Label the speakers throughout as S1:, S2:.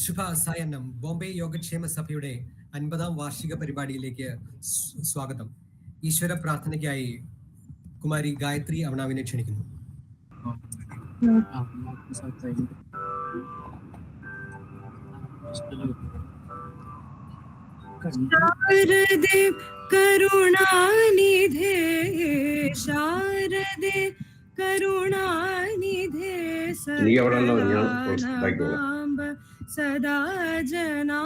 S1: ശുഭ സായന്നം. ബോംബെ യോഗക്ഷേമ സഭയുടെ 50ാം വാർഷിക പരിപാടിയിലേക്ക് സ്വാഗതം. ഈശ്വര പ്രാർത്ഥനയ്ക്കായി കുമാരി ഗായത്രി അവണാവിനെ ക്ഷണിക്കുന്നു.
S2: ശാരദേ കരുണാനിധേ ശാരദേ കരുണാനിധേ സകലാനാംബ സദാ ജനാ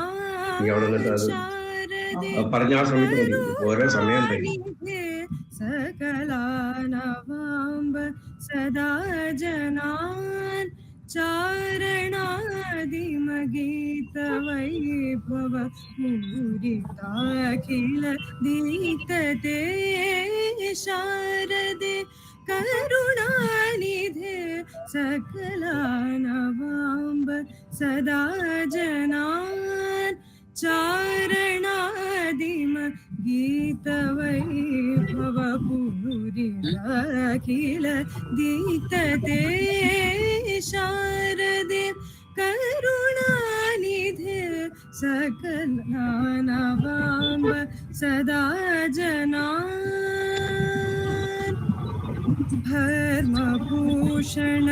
S2: ശാരദേ കരുണാനിധേ സകലാനാംബ സദാ ജനാൻ चारणादिमगीतवैभव पूरिताखिल दीतते शारदे करुणानिधे सकलानवाम्ब सदा जनान् चारणादिमगीतवैभव पूरिताखिल दीतते शारदे करुणानिधे सकलानवाम्ब सदा जनान् धर्मभूषण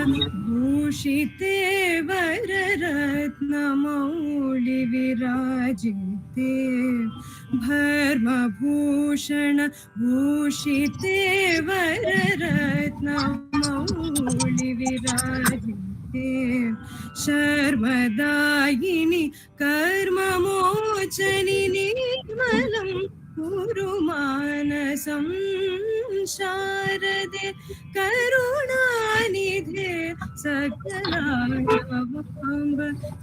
S2: भूषिते वररत्नमौलि विराजिते धर्मभूषण भूषिते वररत्नमौलि विराजिते शर्मदायिनि कर्ममोचनि निर्मलं कुरुमानसं शारदे करुणानिधे सकलानवाम्ब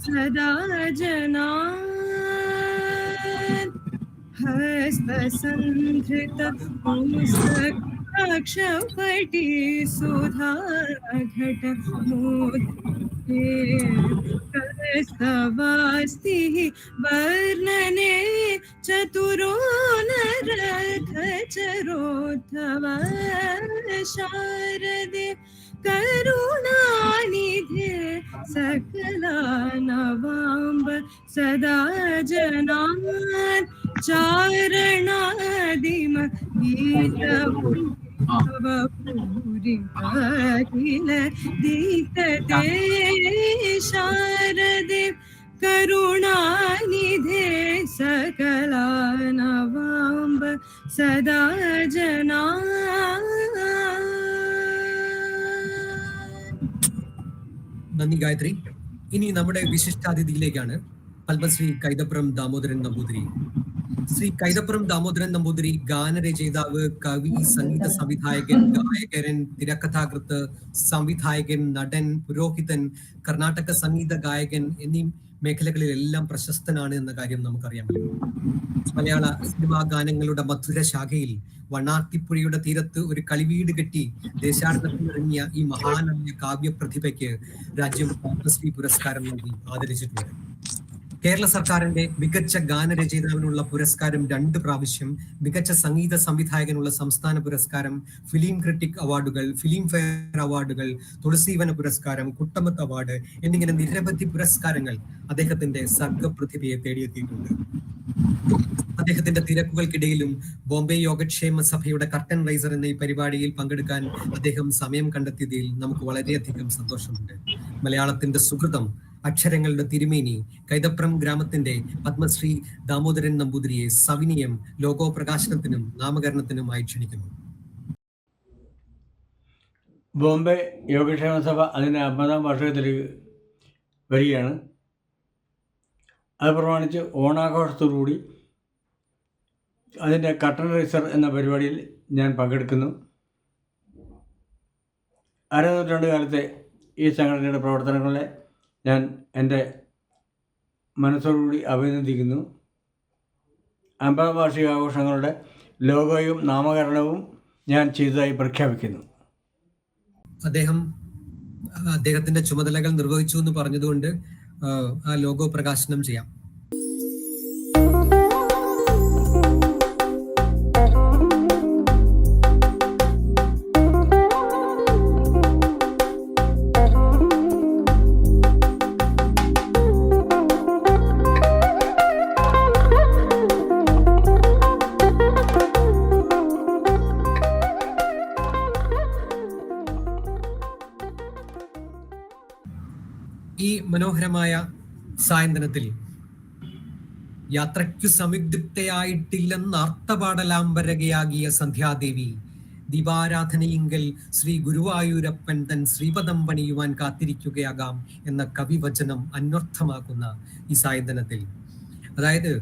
S2: सदा जनान् हस्तसन्धृत पुस्तकाक्षपटी सुधाघट मोदे कस्तवास्तिः वर्णने चतुरो नरखचरोद्धव शारदे करुणानिधे सकलानवाम्ब सदा जनान् चारणादिम गीतपूरिताखिल दीतते शारदे करुणानिधे सकलानवाम्ब सदा जनान्.
S1: നന്ദി ഗായത്രി. ഇനി നമ്മുടെ വിശിഷ്ടാതിഥിയിലേക്കാണ് പത്മശ്രീ കൈതപ്രം ദാമോദരൻ നമ്പൂതിരി. ശ്രീ കൈതപ്രം ദാമോദരൻ നമ്പൂതിരി ഗാനരചയിതാവ്, കവി, സംഗീത സംവിധായകൻ, ഗായകൻ, തിരക്കഥാകൃത്ത്, സംവിധായകൻ, നടൻ, പുരോഹിതൻ, കർണാടക സംഗീത ഗായകൻ എന്നീ മേഖലകളിലെല്ലാം പ്രശസ്തനാണ് എന്ന കാര്യം നമുക്കറിയാമല്ലോ. മലയാള സിനിമാ ഗാനങ്ങളുടെ മധുര ശാഖയിൽ വണ്ണാർത്തിപ്പുഴയുടെ തീരത്ത് ഒരു കളിവീട് കെട്ടി ദേശാടനത്തിനിറങ്ങിയ ഈ മഹാനായ കാവ്യപ്രതിഭയ്ക്ക് രാജ്യം പത്മശ്രീ പുരസ്കാരം നൽകി ആദരിച്ചിട്ടുണ്ട്. കേരള സർക്കാരിന്റെ മികച്ച ഗാനരചയിതാവിനുള്ള പുരസ്കാരം 2 പ്രാവശ്യം, മികച്ച സംഗീത സംവിധായകനുള്ള സംസ്ഥാന പുരസ്കാരം, ഫിലിം ക്രിട്ടിക് അവാർഡുകൾ, ഫിലിം ഫെയർ അവാർഡുകൾ, തുളസീവന പുരസ്കാരം, കുട്ടമത്ത് അവാർഡ് എന്നിങ്ങനെ നിരവധി പുരസ്കാരങ്ങൾ അദ്ദേഹത്തിന്റെ സർഗപ്രതിഭയെ തേടിയെത്തിയിട്ടുണ്ട്. അദ്ദേഹത്തിന്റെ തിരക്കുകൾക്കിടയിലും ബോംബെ യോഗക്ഷേമ സഭയുടെ കർട്ടൻ റൈസർ എന്ന ഈ പരിപാടിയിൽ പങ്കെടുക്കാൻ അദ്ദേഹം സമയം കണ്ടെത്തിയതിൽ നമുക്ക് വളരെയധികം സന്തോഷമുണ്ട്. മലയാളത്തിന്റെ സുഹൃതം, അക്ഷരങ്ങളുടെ തിരുമേനി, കൈതപ്രം ഗ്രാമത്തിന്റെ പത്മശ്രീ ദാമോദരൻ നമ്പൂതിരിയെ സവിനയം ലോഗോ പ്രകാശനത്തിനും നാമകരണത്തിനുമായി ക്ഷണിക്കുന്നു.
S3: ബോംബെ യോഗക്ഷേമ സഭ അതിൻ്റെ 50ാം വാർഷികത്തിലേക്ക് വരികയാണ്. അത് പ്രമാണിച്ച് ഓണാഘോഷത്തോടുകൂടി അതിൻ്റെ കർട്ടൻ റൈസർ എന്ന പരിപാടിയിൽ ഞാൻ പങ്കെടുക്കുന്നു. അരനൂറ്റാണ്ട് കാലത്തെ ഈ സംഘടനയുടെ പ്രവർത്തനങ്ങളെ ഞാൻ എൻ്റെ മനസ്സോടുകൂടി അഭിനന്ദിക്കുന്നു. 50ാം വാർഷികാഘോഷങ്ങളുടെ ലോഗോയും നാമകരണവും ഞാൻ ചെയ്തതായി പ്രഖ്യാപിക്കുന്നു.
S1: അദ്ദേഹത്തിന്റെ ചുമതലകൾ നിർവഹിച്ചു എന്ന് പറഞ്ഞതുകൊണ്ട് ആ ലോഗോ പ്രകാശനം ചെയ്യാം. മനോഹരമായ സായന്തനത്തിൽ യാത്രയ്ക്കു സംയുക്തയായിട്ടില്ലെന്ന് അർത്ഥപാടലാംബരകയാകിയ സന്ധ്യാദേവി ദീപാരാധനയിങ്കൽ ശ്രീ ഗുരുവായൂരപ്പൻ തൻ ശ്രീപദം പണിയുവാൻ കാത്തിരിക്കുകയാകാം എന്ന കവിവചനം അന്വർത്ഥമാക്കുന്ന ഈ സായന്തനത്തിൽ, അതായത്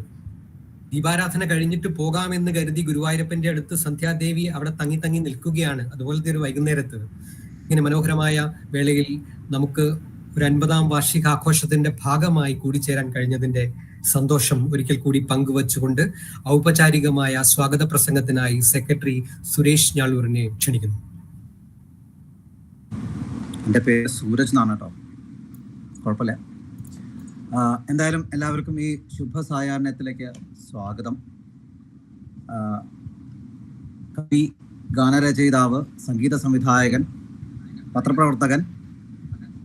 S1: ദീപാരാധന കഴിഞ്ഞിട്ട് പോകാമെന്ന് കരുതി ഗുരുവായൂരപ്പന്റെ അടുത്ത് സന്ധ്യാദേവി അവിടെ തങ്ങി നിൽക്കുകയാണ്. അതുപോലത്തെ ഒരു വൈകുന്നേരത്ത് ഇങ്ങനെ മനോഹരമായ വേളയിൽ നമുക്ക് ഒരു 50-ാം വാർഷികാഘോഷത്തിന്റെ ഭാഗമായി കൂടിച്ചേരാൻ കഴിഞ്ഞതിന്റെ സന്തോഷം ഒരിക്കൽ കൂടി പങ്കുവച്ചുകൊണ്ട് ഔപചാരികമായ സ്വാഗത പ്രസംഗത്തിനായി സെക്രട്ടറി സുരേഷ് ഞാളൂരിനെ ക്ഷണിക്കുന്നു.
S4: എൻ്റെ പേര് സൂരജ് എന്നാണ് കേട്ടോ, കുഴപ്പമില്ല. എന്തായാലും എല്ലാവർക്കും ഈ ശുഭസായാഹ്നത്തിലേക്ക് സ്വാഗതം. കവി, ഗാനരചയിതാവ്, സംഗീത സംവിധായകൻ, പത്രപ്രവർത്തകൻ,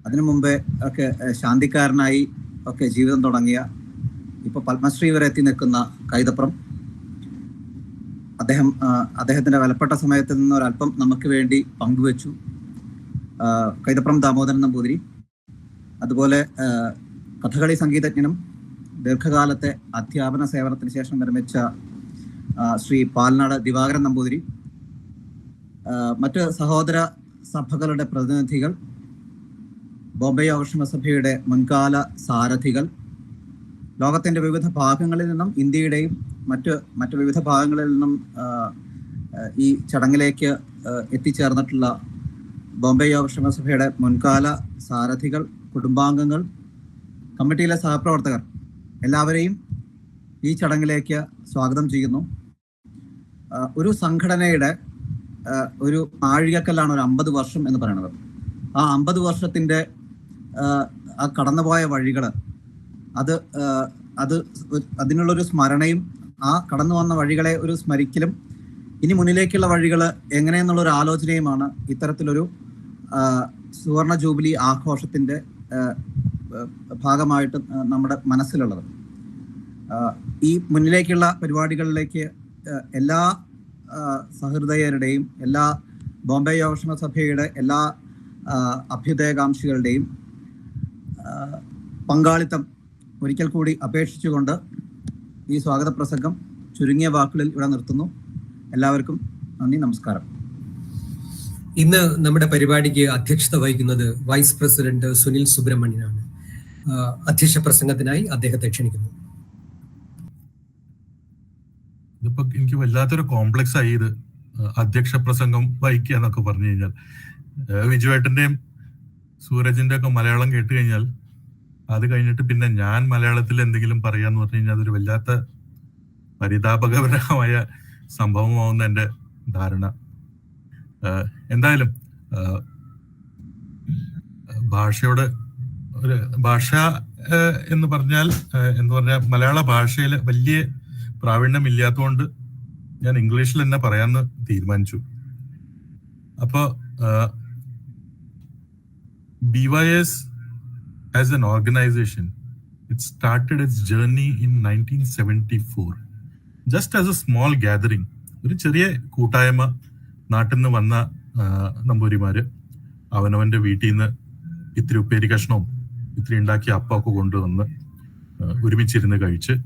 S4: അതിനു മുമ്പേ ഒക്കെ ശാന്തിക്കാരനായി ഒക്കെ ജീവിതം തുടങ്ങിയ, ഇപ്പോൾ പത്മശ്രീ വരെ എത്തി നിൽക്കുന്ന കൈതപ്രം, അദ്ദേഹത്തിൻ്റെ വിലപ്പെട്ട സമയത്ത് നിന്ന് ഒരല്പം നമുക്ക് വേണ്ടി പങ്കുവച്ചു കൈതപ്രം ദാമോദരൻ നമ്പൂതിരി. അതുപോലെ കഥകളി സംഗീതജ്ഞനും ദീർഘകാലത്തെ അധ്യാപന സേവനത്തിന് ശേഷം വിരമിച്ച ശ്രീ പാലനാട് ദിവാകരൻ നമ്പൂതിരി, മറ്റ് സഹോദര സഭകളുടെ പ്രതിനിധികൾ, ബോംബെ യോഗക്ഷേമ സഭയുടെ മുൻകാല സാരഥികൾ, ലോകത്തിൻ്റെ വിവിധ ഭാഗങ്ങളിൽ നിന്നും ഇന്ത്യയുടെയും മറ്റ് വിവിധ ഭാഗങ്ങളിൽ നിന്നും ഈ ചടങ്ങിലേക്ക് എത്തിച്ചേർന്നിട്ടുള്ള ബോംബെ യോഗക്ഷേമ സഭയുടെ മുൻകാല സാരഥികൾ, കുടുംബാംഗങ്ങൾ, കമ്മിറ്റിയിലെ സഹപ്രവർത്തകർ, എല്ലാവരെയും ഈ ചടങ്ങിലേക്ക് സ്വാഗതം ചെയ്യുന്നു. ഒരു സംഘടനയുടെ ഒരു നാഴികക്കല്ലാണ് ഒരു 50 വർഷം എന്ന് പറയുന്നത്. ആ 50 വർഷത്തിൻ്റെ ആ കടന്നുപോയ വഴികൾ, അതിനുള്ളൊരു സ്മരണയും ആ കടന്നു വന്ന വഴികളെ ഒരു സ്മരിക്കലും ഇനി മുന്നിലേക്കുള്ള വഴികൾ എങ്ങനെയെന്നുള്ളൊരു ആലോചനയുമാണ് ഇത്തരത്തിലൊരു സുവർണ ജൂബിലി ആഘോഷത്തിൻ്റെ ഭാഗമായിട്ട് നമ്മുടെ മനസ്സിലുള്ളത്. ഈ മുന്നിലേക്കുള്ള പരിപാടികളിലേക്ക് എല്ലാ സഹൃദയരുടെയും, എല്ലാ ബോംബെ യോഗക്ഷേമ സഭയുടെ എല്ലാ അഭ്യുദയകാംക്ഷികളുടെയും പങ്കാളിത്തം ഒരിക്കൽ കൂടി അപേക്ഷിച്ചുകൊണ്ട് ഈ സ്വാഗത പ്രസംഗം ചുരുങ്ങിയ വാക്കുകളിൽ ഇവിടെ നിർത്തുന്നു. എല്ലാവർക്കും നന്ദി, നമസ്കാരം.
S1: ഇന്ന് നമ്മുടെ പരിപാടിക്ക് അധ്യക്ഷത വഹിക്കുന്നത് വൈസ് പ്രസിഡന്റ് സുനിൽ സുബ്രഹ്മണ്യനാണ്. അധ്യക്ഷ പ്രസംഗത്തിനായി അദ്ദേഹത്തെ ക്ഷണിക്കുന്നു.
S5: ഇതിപ്പോ എനിക്ക് വല്ലാത്തൊരു കോംപ്ലക്സ് ആയി ഇത് അധ്യക്ഷ പ്രസംഗം വഹിക്കുക എന്നൊക്കെ പറഞ്ഞു കഴിഞ്ഞാൽ. വിജുവേട്ടന്റെയും സൂരജിന്റെ ഒക്കെ മലയാളം കേട്ട് കഴിഞ്ഞാൽ അത് കഴിഞ്ഞിട്ട് പിന്നെ ഞാൻ മലയാളത്തിൽ എന്തെങ്കിലും പറയാന്ന് പറഞ്ഞു കഴിഞ്ഞാൽ അതൊരു വല്ലാത്ത പരിതാപകരമായ സംഭവമാവുന്ന എന്റെ ധാരണ. എന്തായാലും ഭാഷയോട് ഭാഷ എന്ന് പറഞ്ഞാൽ മലയാള ഭാഷയിൽ വലിയ പ്രാവീണ്യമില്ലാത്തതുകൊണ്ട് ഞാൻ ഇംഗ്ലീഷിൽ തന്നെ പറയാമെന്ന് തീരുമാനിച്ചു. അപ്പൊ BYS as an organization, it started its journey in 1974 just as a small gathering. ഒരു ചെറിയ കൂട്ടായ്മ, നാട്ടിൽ നിന്ന് വന്ന നമ്പൂരിമാര് അവനവന്റെ വീട്ടിൽ നിന്ന് ഇത്തിരി ഉപ്പേരി കഷ്ണവും ഇത്തിരി ഉണ്ടാക്കിയ അപ്പമൊക്കെ കൊണ്ടുവന്ന് ഒരുമിച്ചിരുന്ന് കഴിച്ച്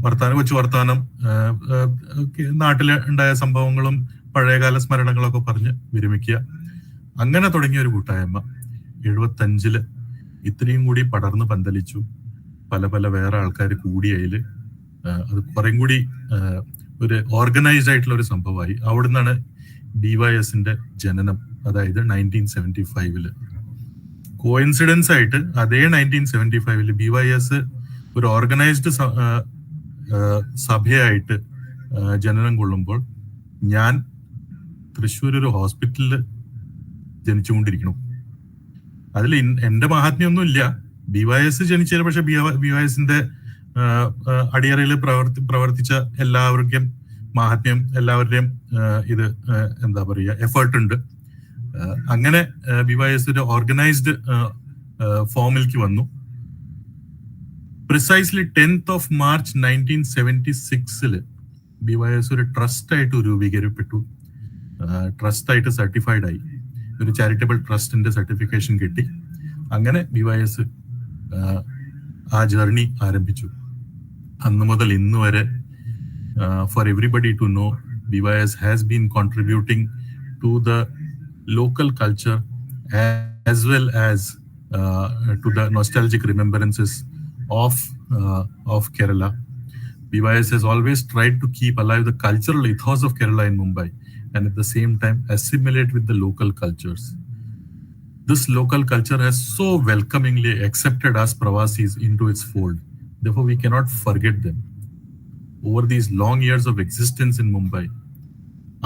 S5: വർത്താനം നാട്ടിൽ ഉണ്ടായ സംഭവങ്ങളും പഴയകാല സ്മരണകളൊക്കെ പറഞ്ഞ് വിരമിക്കുക. അങ്ങനെ തുടങ്ങിയ ഒരു കൂട്ടായ്മ 75 ഇത്രയും കൂടി പടർന്ന് പന്തലിച്ചു. പല വേറെ ആൾക്കാർ കൂടി അതിൽ അത് കുറേം കൂടി ഒരു ഓർഗനൈസ്ഡ് ആയിട്ടുള്ള ഒരു സംഭവമായി. അവിടെ നിന്നാണ് BYSന്റെ ജനനം. അതായത് 1975 കോയിൻസിഡൻസ് ആയിട്ട് അതേ 1975 BYS ഒരു ഓർഗനൈസ്ഡ് സഭയായിട്ട് ജനനം കൊള്ളുമ്പോൾ ഞാൻ തൃശ്ശൂർ ഒരു ഹോസ്പിറ്റലിൽ ജനിച്ചുകൊണ്ടിരിക്കണം. അതിൽ എന്റെ മഹാത്മ്യമൊന്നും ഇല്ല. BYS ജനിച്ചത്, പക്ഷെ BYSന്റെ അടിയറയിൽ പ്രവർത്തിച്ച എല്ലാവർക്കും മഹാത്മ്യം, എല്ലാവരുടെയും ഇത് എന്താ പറയുക എഫേർട്ട് ഉണ്ട്. അങ്ങനെ BYS ഒരു ഓർഗനൈസ്ഡ് ഫോമിലേക്ക് വന്നു. Precisely 10th of March 1976 BYS ഒരു ട്രസ്റ്റ് ആയിട്ട് രൂപീകരിക്കപ്പെട്ടു. ട്രസ്റ്റ് ആയിട്ട് സർട്ടിഫൈഡ് ആയി. ഒരു ചാരിറ്റബിൾ ട്രസ്റ്റിന്റെ സർട്ടിഫിക്കേഷൻ കിട്ടി. അങ്ങനെ BYS ആ ജേർണി ആരംഭിച്ചു. അന്ന് മുതൽ ഇന്ന് വരെ for everybody to know, BYS has been contributing to the local culture as well as to the nostalgic remembrances of Kerala. BYS has always tried to keep alive the cultural ethos of Kerala in Mumbai and at the same time assimilate with the local cultures. This local culture has so welcomingly accepted us Pravasis into its fold. Therefore, we cannot forget them. Over these long years of existence in Mumbai,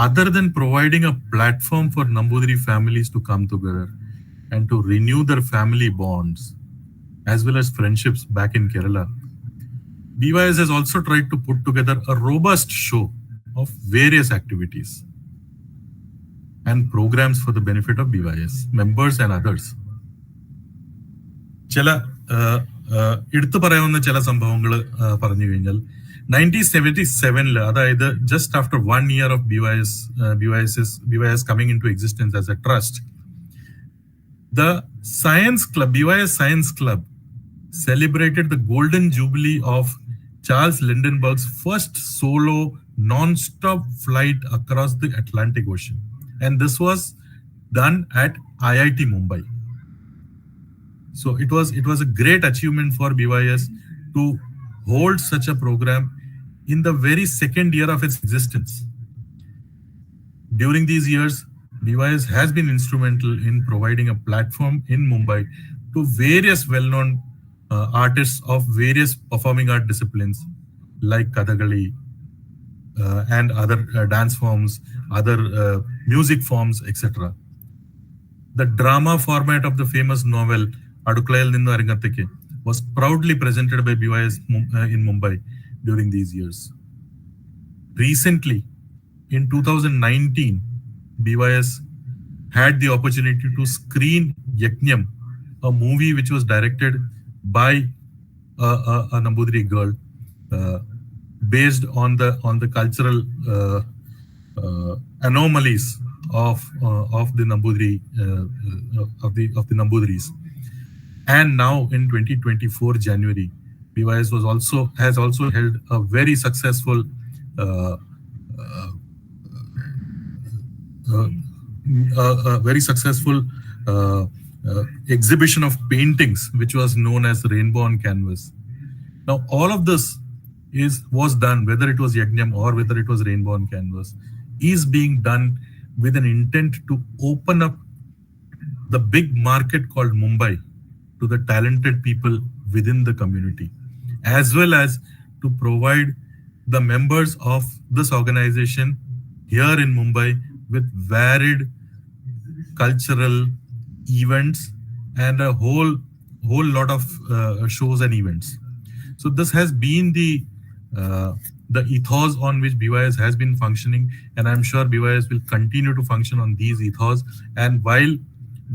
S5: other than providing a platform for Nambudiri families to come together and to renew their family bonds, as well as friendships back in Kerala, BYS has also tried to put together a robust show of various activities and programs for the benefit of BYS members and others. ചില എടുത്തു പറയാവുന്ന ചില സംഭവങ്ങൾ പറഞ്ഞു കഴിഞ്ഞാൽ 1977, അതായത് just after 1 year of BYS coming into existence as a trust, the Science Club, BYS Science Club, celebrated the golden jubilee of Charles Lindbergh's first solo non-stop flight across the Atlantic Ocean, and this was done at IIT Mumbai. So it was a great achievement for BYS to hold such a program in the very second year of its existence. During these years, BYS has been instrumental in providing a platform in Mumbai to various well-known artists of various performing art disciplines like Kathakali and other dance forms, other music forms, etc. The drama format of the famous novel Aduklayal Ninnu Arangathakke was proudly presented by BYS in Mumbai during these years. Recently, in 2019, BYS had the opportunity to screen Yajnam, a movie which was directed by a Nambudiri girl, based on the cultural anomalies of the Nambudiri of the Nambudiris. And now in 2024 January, BYS has also held a very successful exhibition of paintings, which was known as Rainbow on Canvas. Now, all of this was done, whether it was Yajnam or whether it was Rainbow on Canvas, is being done with an intent to open up the big market called Mumbai to the talented people within the community, as well as to provide the members of this organization here in Mumbai with varied cultural events and a whole lot of shows and events. So this has been the ethos on which BYS has been functioning, and I'm sure BYS will continue to function on these ethos. And while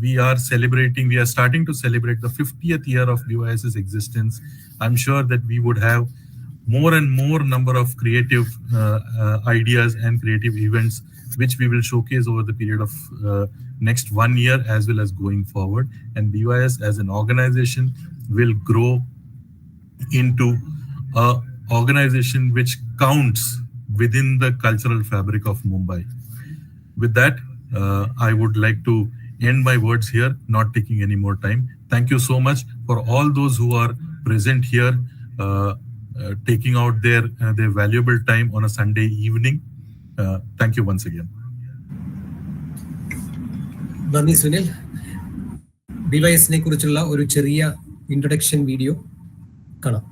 S5: we are starting to celebrate the 50th year of BYS's existence, I'm sure that we would have more and more number of creative ideas and creative events which we will showcase over the period of next 1 year as well as going forward. And BYS as an organization will grow into a organization which counts within the cultural fabric of Mumbai. With that, I would like to end my words here, not taking any more time. Thank you so much for all those who are present here, taking out their valuable time on a Sunday evening. Thank you once again.
S1: നന്ദി സുനിൽ. BYSനെ കുറിച്ചുള്ള ഒരു ചെറിയ introduction video കാണാം.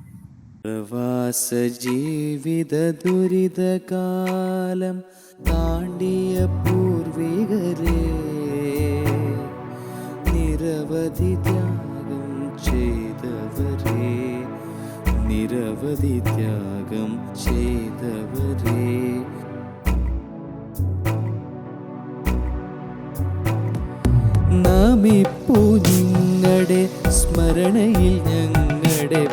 S6: പ്രവാസ ജീവിത ദുരിതകാലം താണ്ടിയ പൂർവികരെ നിരവധി ത്യാഗം ചെയ്തവരെ നമിപ്പു നിങ്ങളുടെ സ്മരണയിൽ ഞങ്ങളുടെ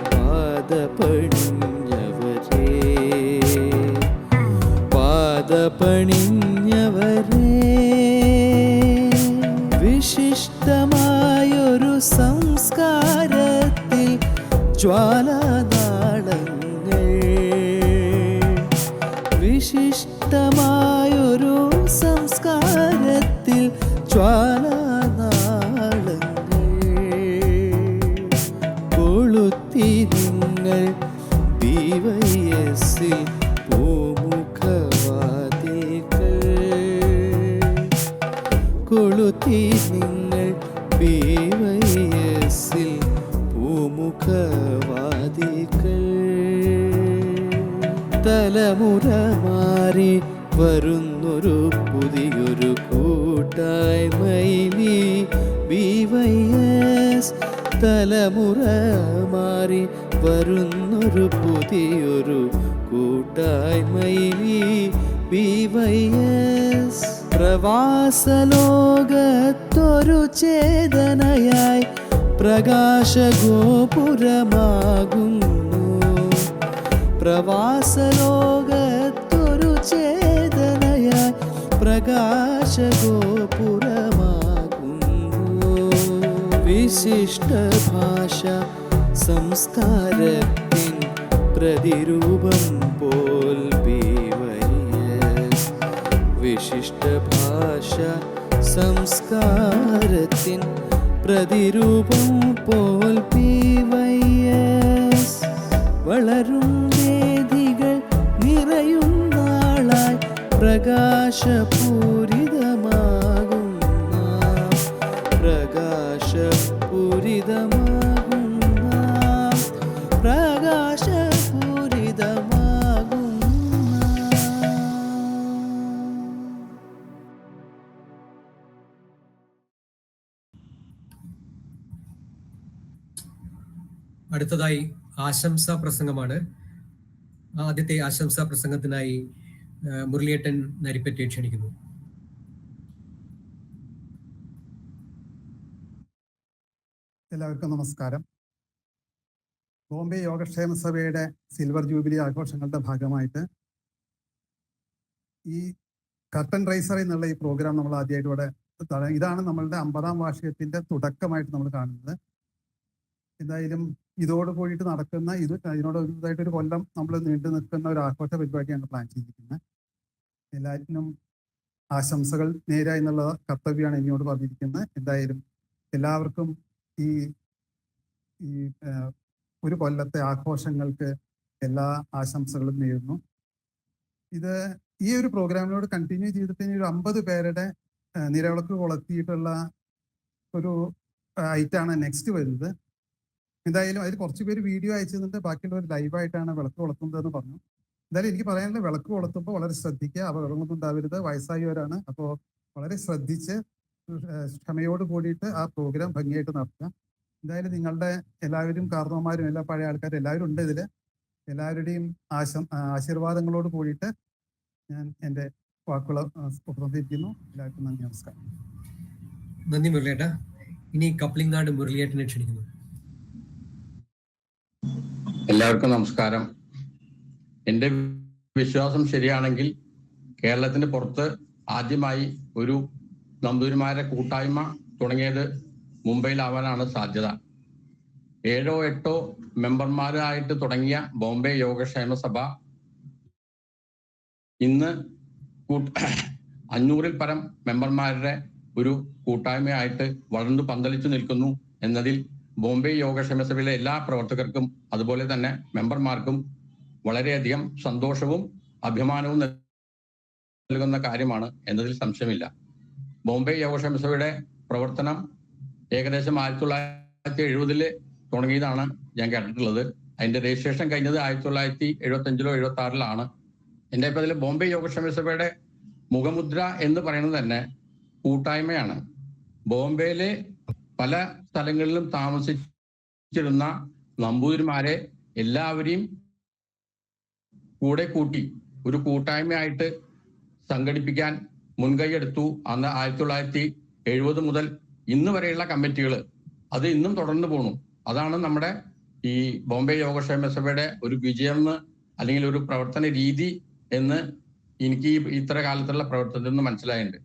S6: പാദപണിഞ്ഞവരെ വിശിഷ്ടമായൊരു സംസ്കാരത്തിൽ ജ്വാലാനാളങ്ങൾ വിശിഷ്ടമായൊരു സംസ്കാരത്തിൽ ജ്വാലാനാളങ്ങൾ കൊളുത്തി നിങ്ങൾ BYS-ൽ പൂമുഖവാതിൽക്കൽ കൊളുത്തി നിങ്ങൾ BYS-ൽ പൂമുഖവാതിൽക്കൽ തലമുറ മാറി വരുന്നൊരു പുതിയൊരു കൂട്ടായ്മയിലീ BYS തലമുറ മാറി വരുന്നൊരു പുതിയൊരു കൂട്ടായ്മയിലീ BYS പ്രവാസലോകത്തൊരു ചേതനയായി പ്രകാശഗോപുരമാകുന്നു പ്രവാസലോകത്തൊരു ചേതനയായി പ്രകാശഗോപുരമാകുന്നു വിശിഷ്ട ഭാഷ സംസ്കാരത്തിൻ പ്രതിരൂപം പോൽ BYS വിശിഷ്ട ഭാഷ സംസ്കാരത്തിൻ പ്രതിരൂപം പോൽ BYS വളരും വേദികൾ നിറയും നാളായി പ്രകാശപൂരിതമാകുന്ന
S1: അടുത്തതായി ആശംസാ പ്രസംഗമാണ്. ആദ്യത്തെ ആശംസാ പ്രസംഗത്തിനായി മുരളിയേട്ടൻ നരിപ്പറ്റെ ക്ഷണിക്കുന്നു.
S7: എല്ലാവർക്കും നമസ്കാരം. ബോംബെ യോഗക്ഷേമ സഭയുടെ സിൽവർ ജൂബിലി ആഘോഷങ്ങളുടെ ഭാഗമായിട്ട് ഈ കർട്ടൻ റൈസർ എന്നുള്ള ഈ പ്രോഗ്രാം നമ്മൾ ആദ്യമായിട്ട് ഇവിടെ ഇതാണ് നമ്മളുടെ 50-ാം വാർഷികത്തിന്റെ തുടക്കമായിട്ട് നമ്മൾ കാണുന്നത്. എന്തായാലും ഇതോട് കൂടിയിട്ട് നടക്കുന്ന ഇതിനോടൊരു കൊല്ലം നമ്മൾ നീണ്ടു നിൽക്കുന്ന ഒരു ആഘോഷ പരിപാടിയാണ് പ്ലാൻ ചെയ്തിരിക്കുന്നത്. എല്ലാറ്റിനും ആശംസകൾ നേരുക എന്നുള്ള കർത്തവ്യമാണ് എന്നോട് പറഞ്ഞിരിക്കുന്നത്. എന്തായാലും എല്ലാവർക്കും ഈ ഒരു കൊല്ലത്തെ ആഘോഷങ്ങൾക്ക് എല്ലാ ആശംസകളും നേരുന്നു. ഈ ഒരു പ്രോഗ്രാമിനോട് കണ്ടിന്യൂ ചെയ്തിട്ട് ഇനി ഒരു 50 പേരുടെ നിലവിളക്ക് കൊളുത്തിയിട്ടുള്ള ഒരു ഐറ്റാണ് നെക്സ്റ്റ് വരുന്നത്. എന്തായാലും അതിൽ കുറച്ച് പേര് വീഡിയോ അയച്ചിരുന്നിട്ട് ബാക്കിയുള്ളവർ ലൈവായിട്ടാണ് വിളക്ക് കൊളുത്തുന്നതെന്ന് പറഞ്ഞു. എന്തായാലും എനിക്ക് പറയാനുള്ള വിളക്ക് കൊളുത്തുമ്പോൾ വളരെ ശ്രദ്ധിക്കുക, അപകടങ്ങളൊന്നും ഉണ്ടാവരുത്. വയസ്സായവരാണ്, അപ്പോൾ വളരെ ശ്രദ്ധിച്ച് ക്ഷമയോട് കൂടിയിട്ട് ആ പ്രോഗ്രാം ഭംഗിയായിട്ട് നടത്തുക. എന്തായാലും നിങ്ങളുടെ എല്ലാവരും കാരണവന്മാരും എല്ലാ പഴയ ആൾക്കാരും എല്ലാവരും ഉണ്ട് ഇതിൽ. എല്ലാവരുടെയും ആശീർവാദങ്ങളോട് കൂടിയിട്ട് ഞാൻ എൻ്റെ വാക്കുകൾ ഉപസംഹരിക്കുന്നു. എല്ലാവർക്കും നന്ദി, നമസ്കാരം.
S1: നന്ദി മുരളിയേട്ട. ഇനി കപ്ലിങ്ങാട് മുരളിയേട്ടനെ ക്ഷണിക്കുന്നു.
S8: എല്ലാവർക്കും നമസ്കാരം. എൻ്റെ വിശ്വാസം ശരിയാണെങ്കിൽ കേരളത്തിന് പുറത്ത് ആദ്യമായി ഒരു നമ്പൂതിരിമാരുടെ കൂട്ടായ്മ തുടങ്ങിയത് മുംബൈയിലാവാനാണ് സാധ്യത. 7 or 8 മെമ്പർമാരായിട്ട് തുടങ്ങിയ ബോംബെ യോഗക്ഷേമ സഭ ഇന്ന് 500-ൽ പരം മെമ്പർമാരുടെ ഒരു കൂട്ടായ്മയായിട്ട് വളർന്നു പന്തലിച്ചു നിൽക്കുന്നു എന്നതിൽ ബോംബെ യോഗക്ഷേമ സഭയിലെ എല്ലാ പ്രവർത്തകർക്കും അതുപോലെ തന്നെ മെമ്പർമാർക്കും വളരെയധികം സന്തോഷവും അഭിമാനവും നൽകുന്ന കാര്യമാണ് എന്നതിൽ സംശയമില്ല. ബോംബെ യോഗക്ഷേമ സഭയുടെ പ്രവർത്തനം ഏകദേശം 1970-ൽ തുടങ്ങിയതാണ് ഞാൻ കേട്ടിട്ടുള്ളത്. അതിന്റെ രജിസ്ട്രേഷൻ കഴിഞ്ഞത് 1975-ലോ 76-ലാണ്. എൻ്റെ ഇപ്പം അതിൽ ബോംബെ യോഗക്ഷേമ സഭയുടെ മുഖമുദ്ര എന്ന് പറയുന്നത് തന്നെ കൂട്ടായ്മയാണ്. ബോംബെയിലെ പല സ്ഥലങ്ങളിലും താമസിച്ചിരുന്ന നമ്പൂതിരിമാരെ എല്ലാവരെയും കൂടെ കൂട്ടി ഒരു കൂട്ടായ്മയായിട്ട് സംഘടിപ്പിക്കാൻ മുൻകൈയെടുത്തു. അന്ന് 1970 മുതൽ ഇന്ന് വരെയുള്ള കമ്മിറ്റികൾ അത് ഇന്നും തുടർന്നു പോണു. അതാണ് നമ്മുടെ ഈ ബോംബെ യോഗക്ഷേമ സഭയുടെ ഒരു വിജയം അല്ലെങ്കിൽ ഒരു പ്രവർത്തന രീതി എന്ന് എനിക്ക് ഇത്ര കാലത്തുള്ള പ്രവർത്തനത്തിൽ നിന്ന് മനസ്സിലായിട്ടുണ്ട്.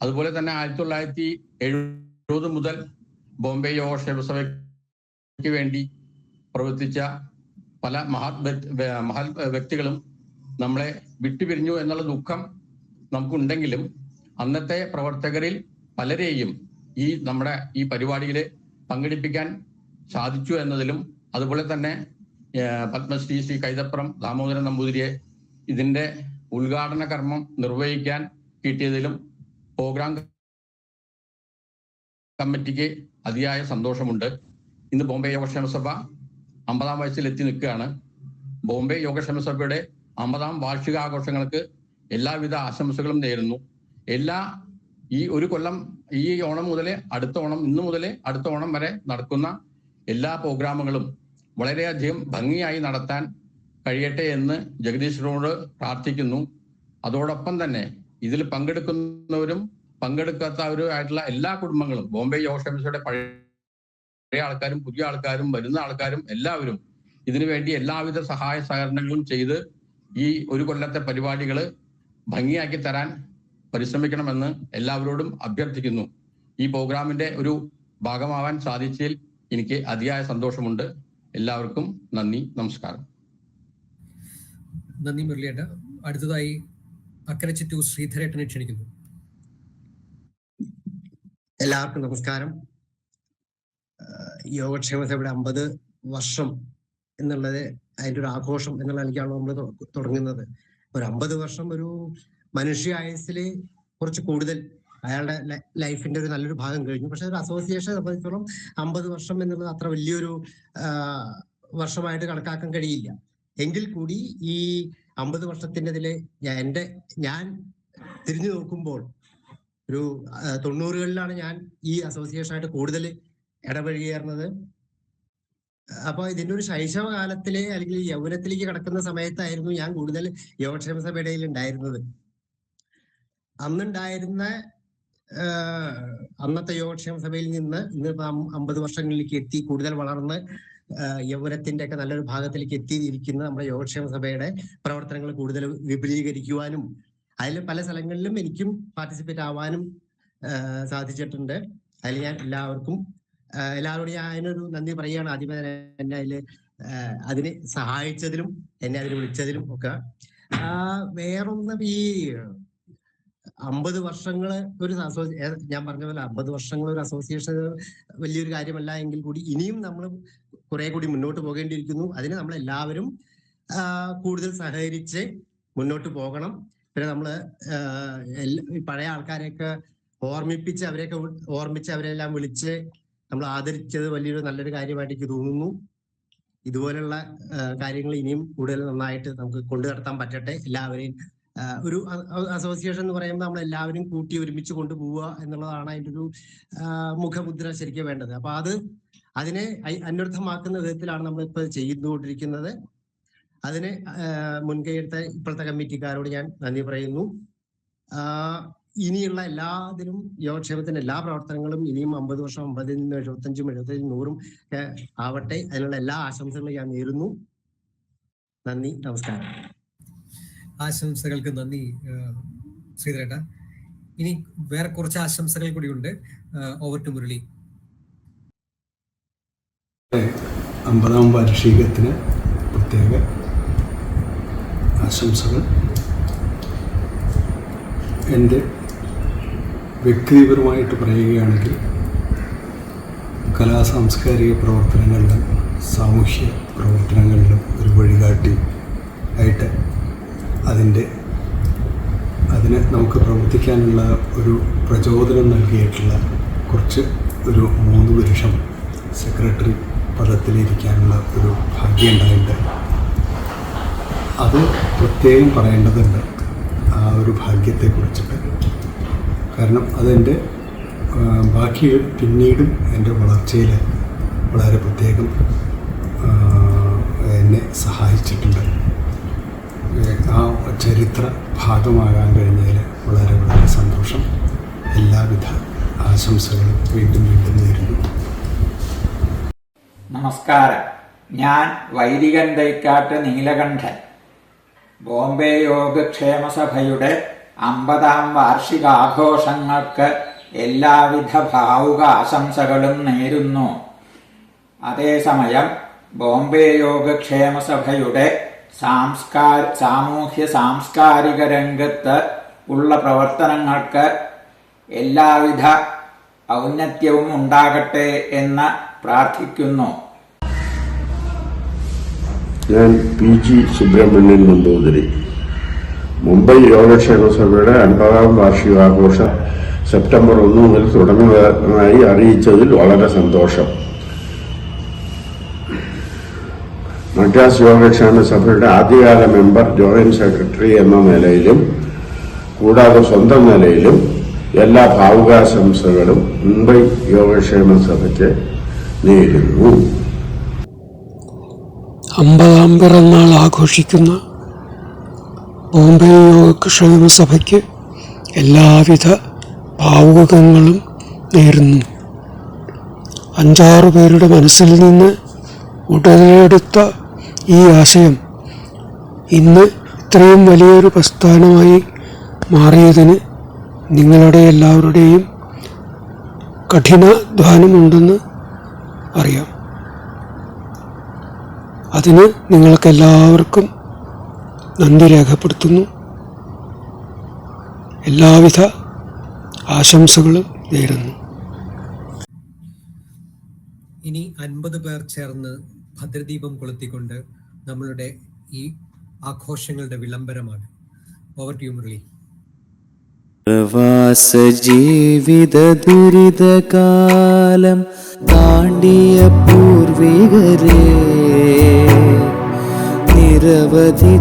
S8: അതുപോലെ തന്നെ 1970 മുതൽ ബോംബെ യോഗക്ഷേമ സഭയ്ക്ക് വേണ്ടി പ്രവർത്തിച്ച പല മഹൽ വ്യക്തികളും നമ്മളെ വിട്ടുപിരിഞ്ഞു എന്നുള്ള ദുഃഖം നമുക്കുണ്ടെങ്കിലും അന്നത്തെ പ്രവർത്തകരിൽ പലരെയും നമ്മുടെ ഈ പരിപാടിയിൽ പങ്കെടുപ്പിക്കാൻ സാധിച്ചു എന്നതിലും അതുപോലെ തന്നെ പത്മശ്രീ ശ്രീ കൈതപ്രം ദാമോദരൻ നമ്പൂതിരിയെ ഇതിന്റെ ഉദ്ഘാടന കർമ്മം നിർവഹിക്കാൻ കിട്ടിയതിലും പ്രോഗ്രാം കമ്മിറ്റിക്ക് അതിയായ സന്തോഷമുണ്ട്. ഇന്ന് ബോംബെ യോഗക്ഷേമ സഭ 50-ാം വയസ്സിൽ എത്തി നിൽക്കുകയാണ്. ബോംബെ യോഗക്ഷേമ സഭയുടെ 50-ാം വാർഷികാഘോഷങ്ങൾക്ക് എല്ലാവിധ ആശംസകളും നേരുന്നു. ഈ ഒരു കൊല്ലം, ഈ ഓണം മുതൽ അടുത്ത ഓണം, ഇന്ന് മുതൽ അടുത്ത ഓണം വരെ നടക്കുന്ന എല്ലാ പ്രോഗ്രാമുകളും വളരെയധികം ഭംഗിയായി നടത്താൻ കഴിയട്ടെ എന്ന് ജഗദീശ്വരനോട് പ്രാർത്ഥിക്കുന്നു. അതോടൊപ്പം തന്നെ ഇതിൽ പങ്കെടുക്കുന്നവരും പങ്കെടുക്കാത്തവരുമായിട്ടുള്ള എല്ലാ കുടുംബങ്ങളും, ബോംബെ യോഗക്ഷേമ സഭയുടെ പഴയ ആൾക്കാരും പുതിയ ആൾക്കാരും വരുന്ന ആൾക്കാരും എല്ലാവരും ഇതിനു വേണ്ടി എല്ലാവിധ സഹായ സഹകരണങ്ങളും ചെയ്ത് ഈ ഒരു കൊല്ലത്തെ പരിപാടികൾ ഭംഗിയാക്കി തരാൻ പരിശ്രമിക്കണമെന്ന് എല്ലാവരോടും അഭ്യർത്ഥിക്കുന്നു. ഈ പ്രോഗ്രാമിന്റെ ഒരു ഭാഗമാവാൻ സാധിച്ചതിൽ എനിക്ക് അതിയായ സന്തോഷമുണ്ട്. എല്ലാവർക്കും നന്ദി, നമസ്കാരം.
S1: നന്ദി മുരളിയേട്ട. അടുത്തതായി അക്കരെ ചിറ്റൂർ ശ്രീധരേട്ടനെ ക്ഷണിക്കുന്നു.
S9: എല്ലാവർക്കും നമസ്കാരം. യോഗക്ഷേമ സഭയുടെ 50 വർഷം എന്നുള്ളത് അതിൻ്റെ ഒരു ആഘോഷം എന്നുള്ള നിലയ്ക്കാണ് നമ്മൾ തുടങ്ങുന്നത്. ഒരു 50 വർഷം ഒരു മനുഷ്യ ആയുസ്സിൽ കുറച്ച് കൂടുതൽ അയാളുടെ ലൈഫിന്റെ ഒരു നല്ലൊരു ഭാഗം കഴിഞ്ഞു. പക്ഷെ ഒരു അസോസിയേഷനെ സംബന്ധിച്ചിടത്തോളം 50 വർഷം എന്നുള്ളത് അത്ര വലിയൊരു വർഷമായിട്ട് കണക്കാക്കാൻ കഴിയില്ല. എങ്കിൽ കൂടി ഈ 50 വർഷത്തിന്റെ ഇതില് ഞാൻ തിരിഞ്ഞു നോക്കുമ്പോൾ ഒരു 90കളിലാണ് ഞാൻ ഈ അസോസിയേഷനായിട്ട് കൂടുതൽ ഇടപഴകിയേറുന്നത്. അപ്പൊ ഇതിന്റെ ഒരു ശൈശവകാലത്തിലെ അല്ലെങ്കിൽ യൗവനത്തിലേക്ക് കടക്കുന്ന സമയത്തായിരുന്നു ഞാൻ കൂടുതൽ യോഗക്ഷേമ സഭയുടെ ഉണ്ടായിരുന്നത്. അന്നുണ്ടായിരുന്ന അന്നത്തെ യോഗക്ഷേമ സഭയിൽ നിന്ന് ഇന്ന് 50 വർഷങ്ങളിലേക്ക് എത്തി കൂടുതൽ വളർന്ന് യൗവനത്തിന്റെ ഒക്കെ നല്ലൊരു ഭാഗത്തിലേക്ക് എത്തിയിരിക്കുന്ന നമ്മുടെ യോഗക്ഷേമ സഭയുടെ പ്രവർത്തനങ്ങൾ കൂടുതൽ വിപുലീകരിക്കുവാനും അതിൽ പല സ്ഥലങ്ങളിലും എനിക്കും പാർട്ടിസിപ്പേറ്റ് ആവാനും സാധിച്ചിട്ടുണ്ട്. അതിൽ ഞാൻ എല്ലാവരോടും ഞാൻ അതിനൊരു നന്ദി പറയുകയാണ്. ആദ്യമേ എന്നെ അതിന് സഹായിച്ചതിലും എന്നെ അതിന് വിളിച്ചതിലും ഒക്കെ. വേറൊന്ന്, ഈ 50 വർഷങ്ങള് ഞാൻ പറഞ്ഞ പോലെ 50 വർഷങ്ങൾ ഒരു അസോസിയേഷൻ വലിയൊരു കാര്യമല്ല എങ്കിൽ കൂടി ഇനിയും നമ്മൾ കുറെ കൂടി മുന്നോട്ട് പോകേണ്ടിയിരിക്കുന്നു. അതിന് നമ്മൾ എല്ലാവരും കൂടുതൽ സഹകരിച്ച് മുന്നോട്ട് പോകണം. പിന്നെ നമ്മള് പഴയ ആൾക്കാരെയൊക്കെ ഓർമ്മിച്ച് അവരെല്ലാം വിളിച്ച് നമ്മൾ ആദരിച്ചത് വലിയൊരു നല്ലൊരു കാര്യമായിട്ട് എനിക്ക് തോന്നുന്നു. ഇതുപോലുള്ള കാര്യങ്ങൾ ഇനിയും കൂടുതൽ നന്നായിട്ട് നമുക്ക് കൊണ്ടു നടത്താൻ പറ്റട്ടെ. എല്ലാവരെയും ഒരു അസോസിയേഷൻ എന്ന് പറയുമ്പോൾ നമ്മൾ എല്ലാവരും കൂട്ടി ഒരുമിച്ച് കൊണ്ടുപോവുക എന്നുള്ളതാണ് അതിൻ്റെ ഒരു മുഖമുദ്ര ശരിക്കും വേണ്ടത്. അപ്പൊ അതിനെ അന്വർത്ഥമാക്കുന്ന വിധത്തിലാണ് നമ്മൾ ഇപ്പൊ ചെയ്തുകൊണ്ടിരിക്കുന്നത്. അതിന് മുൻകൈയെടുത്ത ഇപ്പോഴത്തെ കമ്മിറ്റിക്കാരോട് ഞാൻ നന്ദി പറയുന്നു. ഇനിയുള്ള എല്ലാത്തിനും യോഗക്ഷേമത്തിന്റെ എല്ലാ പ്രവർത്തനങ്ങളും ഇനിയും 50 വർഷം, 50-ൽ നിന്ന് 75-ഉം 75-ൽ 100-ഉം ആവട്ടെ. അതിനുള്ള എല്ലാ ആശംസകളും ഞാൻ നേരുന്നു. നന്ദി, നമസ്കാരം.
S1: ആശംസകൾക്ക് നന്ദി ശ്രീധരേട്ട. ഇനി വേറെ കുറച്ച് ആശംസകൾ കൂടിയുണ്ട്. Over to Murali.
S10: 50-ാം വാർഷികത്തിന് പ്രത്യേക ആശംസകൾ. എൻ്റെ വ്യക്തിപരമായിട്ട് പറയുകയാണെങ്കിൽ കലാസാംസ്കാരിക പ്രവർത്തനങ്ങളിലും സാമൂഹ്യ പ്രവർത്തനങ്ങളിലും ഒരു വഴികാട്ടി ആയിട്ട് അതിന് നമുക്ക് പ്രവർത്തിക്കാനുള്ള ഒരു പ്രചോദനം നൽകിയിട്ടുള്ള ഒരു 3 വർഷം സെക്രട്ടറി പദത്തിലിരിക്കാനുള്ള ഒരു ഭാഗ്യം ഉണ്ടായിട്ടുണ്ട്. അത് പ്രത്യേകം പറയേണ്ടതുണ്ട്, ആ ഒരു ഭാഗ്യത്തെക്കുറിച്ചിട്ട്. കാരണം അതെൻ്റെ ബാക്കി പിന്നീടും എൻ്റെ വളർച്ചയിൽ വളരെ പ്രത്യേകം എന്നെ സഹായിച്ചിട്ടുണ്ട്. ആ ചരിത്ര ഭാഗമാകാൻ കഴിഞ്ഞതിൽ വളരെ വളരെ സന്തോഷം. എല്ലാവിധ ആശംസകളും വീണ്ടും നേരുന്നു.
S11: നമസ്കാരം. ഞാൻ വൈദികൻ തൈക്കാട്ട് നീലകണ്ഠൻ. ബോംബെ യോഗക്ഷേമ സഭയുടെ 50-ാം വാർഷികാഘോഷങ്ങൾക്ക് എല്ലാവിധ ഭാവുക ആശംസകളും നേരുന്നു. അതേസമയം ബോംബെ യോഗക്ഷേമ സഭയുടെ സാമൂഹ്യ സാംസ്കാരിക രംഗത്ത് ഉള്ള പ്രവർത്തനങ്ങൾക്ക് എല്ലാവിധ ഔന്നത്യവും ഉണ്ടാകട്ടെ എന്ന് പ്രാർത്ഥിക്കുന്നു.
S12: ഞാൻ PG സുബ്രഹ്മണ്യൻ നമ്പൂതിരി. മുംബൈ യോഗക്ഷേമ സഭയുടെ 50ാം വാർഷികാഘോഷം സെപ്റ്റംബർ 1 മുതൽ തുടങ്ങുന്നതായി അറിയിച്ചതിൽ വളരെ സന്തോഷം. മദ്രാസ് യോഗക്ഷേമ സഭയുടെ ആദ്യകാല മെമ്പർ, ജോയിന്റ് സെക്രട്ടറി എന്ന നിലയിലും കൂടാതെ സ്വന്തം നിലയിലും എല്ലാ ഭാവുകാശംസകളും മുംബൈ യോഗക്ഷേമ സഭയ്ക്ക് നേരുന്നു.
S13: 50ാം പിറന്നാൾ ആഘോഷിക്കുന്ന ബോംബെ യോഗക്ഷേമ സഭയ്ക്ക് എല്ലാവിധ ഭാവുകങ്ങളും നേരുന്നു. 5-6 പേരുടെ മനസ്സിൽ നിന്ന് ഉടലെടുത്ത ഈ ആശയം ഇന്ന് ഇത്രയും വലിയൊരു പ്രസ്ഥാനമായി മാറിയതിന് നിങ്ങളുടെ എല്ലാവരുടെയും കഠിനാധ്വാനമുണ്ടെന്ന് അറിയാം. അതിന് നിങ്ങൾക്കെല്ലാവർക്കും നന്ദി രേഖപ്പെടുത്തുന്നു. എല്ലാവിധ ആശംസകളും നേരുന്നു.
S1: ഇനി 50 പേർ ചേർന്ന് ഭദ്രദീപം കൊളുത്തിക്കൊണ്ട് നമ്മളുടെ ഈ ആഘോഷങ്ങളുടെ വിളംബരമാണ്. Over to you Murali.
S6: പ്രവാസ ജീവിത ദുരിതകാലം താണ്ടിയ പൂർവികരെ നിരവധി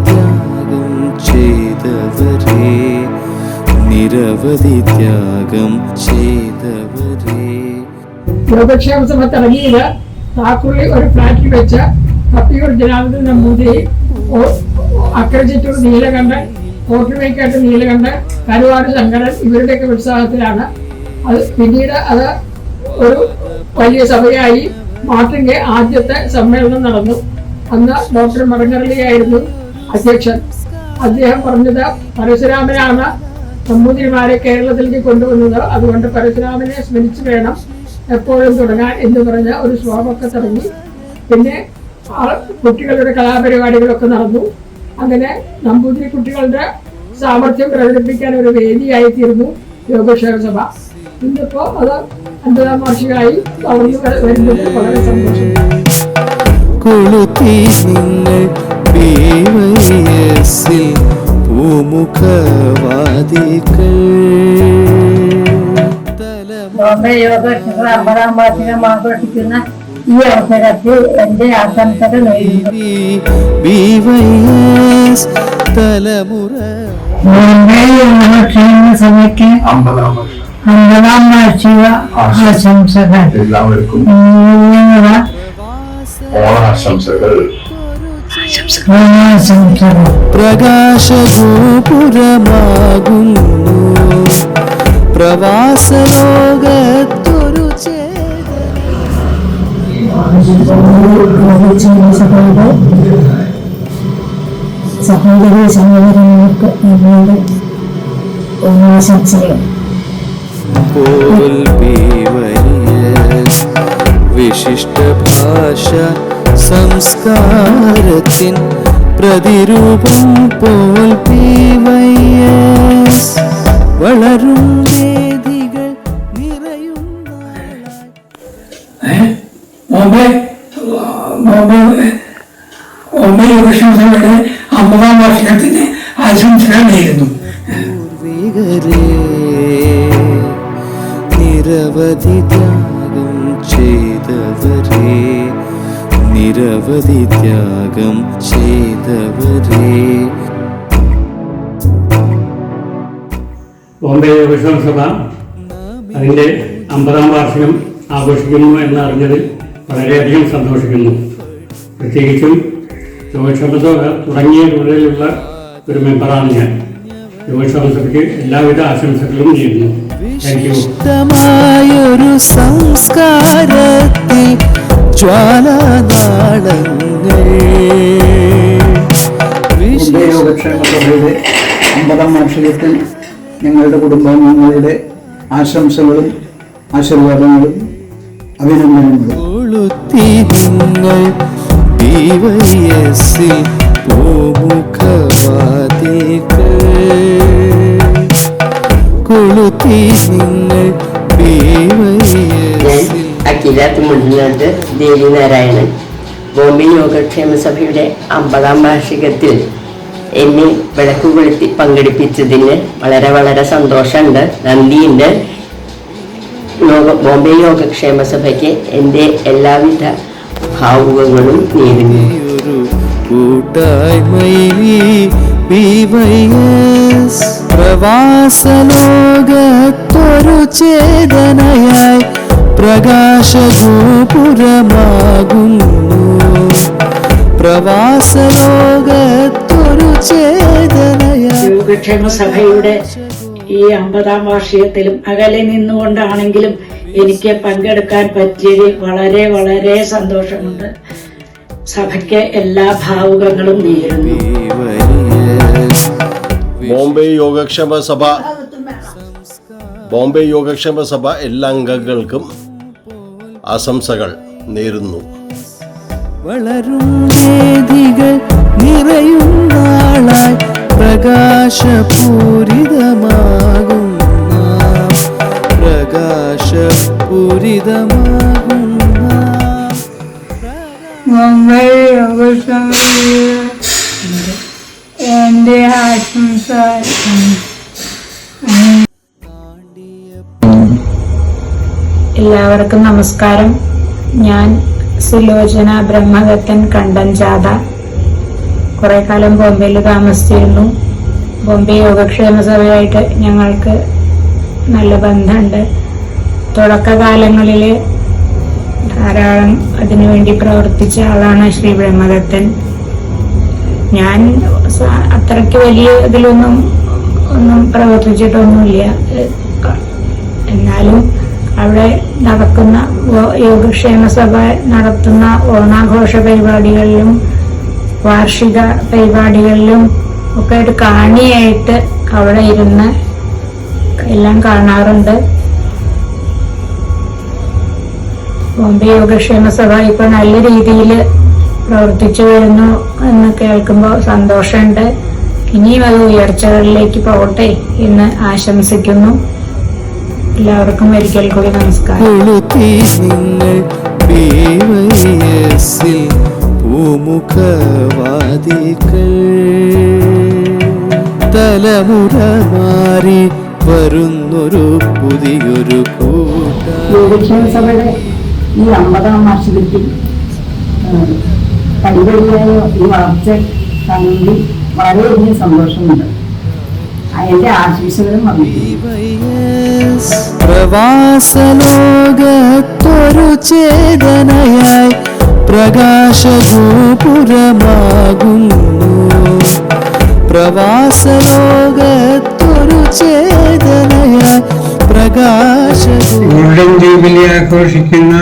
S6: ത്യാഗം ചെയ്തവരെ
S14: യോഗക്ഷേമ സഭ തുടങ്ങിയത് താക്കൂറിൽ ഒരു ഫ്ലാറ്റിൽ വെച്ച് കപ്പിയൂർ ജനാർദ്ദൻ നമ്പൂതിരി, അക്രജിറ്റൂർ നീലകണ്ഠൻ, കോട്ടുമേക്കാട്ട് നീലകണ്ഠൻ, കരുവാട് ശങ്കരൻ ഇവരുടെയൊക്കെ ഉത്സാഹത്തിലാണ് അത് പിന്നീട് അത് ഒരു വലിയ സഭയായി. മാർട്ടിന്റെ ആദ്യത്തെ സമ്മേളനം നടന്നു. അന്ന് ഡോക്ടർ മറങ്ങരളിയായിരുന്നു അധ്യക്ഷൻ. അദ്ദേഹം പറഞ്ഞത് പരശുരാമനാണ് നമ്പൂതിരിമാരെ കേരളത്തിലേക്ക് കൊണ്ടുവന്നത്, അതുകൊണ്ട് പരശുരാമനെ സ്മരിച്ചു വേണം എപ്പോഴും തുടങ്ങാൻ എന്ന് പറഞ്ഞ ഒരു ശ്ലോകമൊക്കെ തുടങ്ങി. പിന്നെ കുട്ടികളുടെ കലാപരിപാടികളൊക്കെ നടന്നു. അങ്ങനെ നമ്പൂതിരി കുട്ടികളുടെ സാമർഥ്യം പ്രകടിപ്പിക്കാൻ ഒരു വേദിയായി തീർന്നു യോഗക്ഷേമ സഭ. ഇന്നിപ്പോ അത് 50ാം വാർഷികമായി വളർന്നു വരുന്നത് വളരെ സന്തോഷം.
S15: ബോംബെ യോഗക്ഷേമ 50ാം വാർഷികം ആഘോഷിക്കുന്ന ഈ അവസരത്തിൽ എന്റെ ആശംസകൾ നേരുന്നു. ബോംബെ യോഗക്ഷേമ സഭയ്ക്ക് 50ാം വാർഷിക ആശംസകൾ.
S12: എല്ലാവർക്കും ഓണാശംസകൾ.
S6: പ്രകാശഗോപുരമാകുന്നു പ്രവാസലോകത്തൊരു
S15: സഹോദരി സഹോദരങ്ങൾക്ക് ഞങ്ങളുടെ ഓണാശംസകൾ.
S6: വിശിഷ്ട ഭാഷ സംസ്കാരത്തിൻ പ്രതിരൂപം പോൽ PYS വളരും വേദികൾ നിറയും.
S14: ബോംബെ യോഗക്ഷേമ സഭയുടെ 50ാം വാർഷികത്തിന് ആശംസകൾ നേരുന്നു.
S6: പൂർവികരെ നിരവധി ത്യാഗം ചെയ്തവരെ
S16: ബോംബെ യോഗക്ഷേമ സഭ അതിൻ്റെ 50ാം വാർഷികം ആഘോഷിക്കുന്നു എന്നറിഞ്ഞതിൽ വളരെയധികം സന്തോഷിക്കുന്നു. പ്രത്യേകിച്ചും യോഗക്ഷേമ സഭ തുടങ്ങിയ മുതലുള്ള ഒരു മെമ്പറാണ് ഞാൻ. യോഗക്ഷേമ സഭയ്ക്ക് എല്ലാവിധ ആശംസകളും നേരുന്നു. Thank U.
S6: വിശിഷ്ടമായൊരു സംസ്കാരത്തിൽ ജ്വാലനാളങ്ങൾ.
S17: യോഗക്ഷേമ സഭയുടെ 50ാം വാർഷികത്തിൽ ഞങ്ങളുടെ കുടുംബാംഗങ്ങളുടെ ആശംസകളും ആശീർവാദങ്ങളും അഭിനന്ദനങ്ങളും.
S6: BYSൽ പൂമുഖവാതിൽകൾ കൊളുത്തി നിങ്ങൾ BYSൽ.
S15: അഖിലാത്ത് മുണ്ടിനാട്ട് ദേവി നാരായണൻ. ബോംബെ യോഗക്ഷേമ സഭയുടെ 50ാം വാർഷികത്തിൽ എന്നെ വിളക്ക് കൊളുത്തി പങ്കെടുപ്പിച്ചതിന് വളരെ വളരെ സന്തോഷമുണ്ട്, നന്ദിയുണ്ട്. ബോംബെ യോഗക്ഷേമ സഭയ്ക്ക് എൻ്റെ എല്ലാവിധ ഭാവുകങ്ങളും നേരുന്നു.
S6: BYS പ്രവാസലോകത്തൊരു ചേതനയായി പ്രകാശഗോപുരമാകുന്നു. പ്രവാസലോകത്തൊരു ചേതനയായി.
S15: യോഗക്ഷേമ സഭയുടെ ഈ 50ാം വാർഷികത്തിലും അകലെ നിന്നുകൊണ്ടാണെങ്കിലും എനിക്ക് പങ്കെടുക്കാൻ പറ്റിയതിൽ വളരെ വളരെ സന്തോഷമുണ്ട്. സഭയ്ക്ക് എല്ലാ ഭാവുകങ്ങളും നേരുന്നു.
S12: ബോംബെ യോഗക്ഷേമ സഭ എല്ലാ അംഗങ്ങൾക്കും ആശംസകൾ നേരുന്നു.
S6: വളരും വേദികൾ നിറയും നാളായി പ്രകാശപൂരിതമാകുന്ന
S15: ബോംബെ യോഗക്ഷേമ എൻ്റെ ആശംസ. എല്ലാവർക്കും നമസ്കാരം. ഞാൻ സുലോചന ബ്രഹ്മദത്തൻ കണ്ടൻചാത. കുറെ കാലം ബോംബെയിൽ താമസിച്ചിരുന്നു. ബോംബെ യോഗക്ഷേമ സഭയായിട്ട് ഞങ്ങൾക്ക് നല്ല ബന്ധമുണ്ട്. തുടക്കകാലങ്ങളിൽ ധാരാളം അതിനുവേണ്ടി പ്രവർത്തിച്ച ആളാണ് ശ്രീ ബ്രഹ്മദത്തൻ. ഞാൻ അത്രയ്ക്ക് വലിയ ഇതിലൊന്നും പ്രവർത്തിച്ചിട്ടൊന്നുമില്ല. എന്നാലും അവിടെ നടക്കുന്ന യോഗക്ഷേമ സഭ നടത്തുന്ന ഓണാഘോഷ പരിപാടികളിലും വാർഷിക പരിപാടികളിലും ഒക്കെ ഒരു കാണിയായിട്ട് അവിടെ ഇരുന്ന് എല്ലാം കാണാറുണ്ട്. ബോംബെ യോഗക്ഷേമ സഭ ഇപ്പൊ നല്ല രീതിയിൽ പ്രവർത്തിച്ചു വരുന്നു എന്ന് കേൾക്കുമ്പോൾ സന്തോഷമുണ്ട്. ഇനിയും അത് ഉയർച്ചകളിലേക്ക് പോകട്ടെ എന്ന് ആശംസിക്കുന്നു. എല്ലാവർക്കും ഒരിക്കൽ കൂടി നമസ്കാരം.
S6: തലമുറ മാറി വരുന്നൊരു പുതിയൊരു
S15: യോഗക്ഷേമ സഭയുടെ ഈ 50ാം വാർഷികത്തിൽ കൈവരിയായ ഈ വളർച്ച കാണുന്നതിൽ വളരെയധികം സന്തോഷമുണ്ട്. അതിന്റെ ആശംസകളും
S6: പ്രവാസലോകത്തൊരു ചേതനയായി പ്രകാശഗോപുരമാകുന്നു. പ്രവാസലോകത്തൊരു ചേതനയായി
S18: ഗോൾഡൻ ജൂബിലി ആഘോഷിക്കുന്ന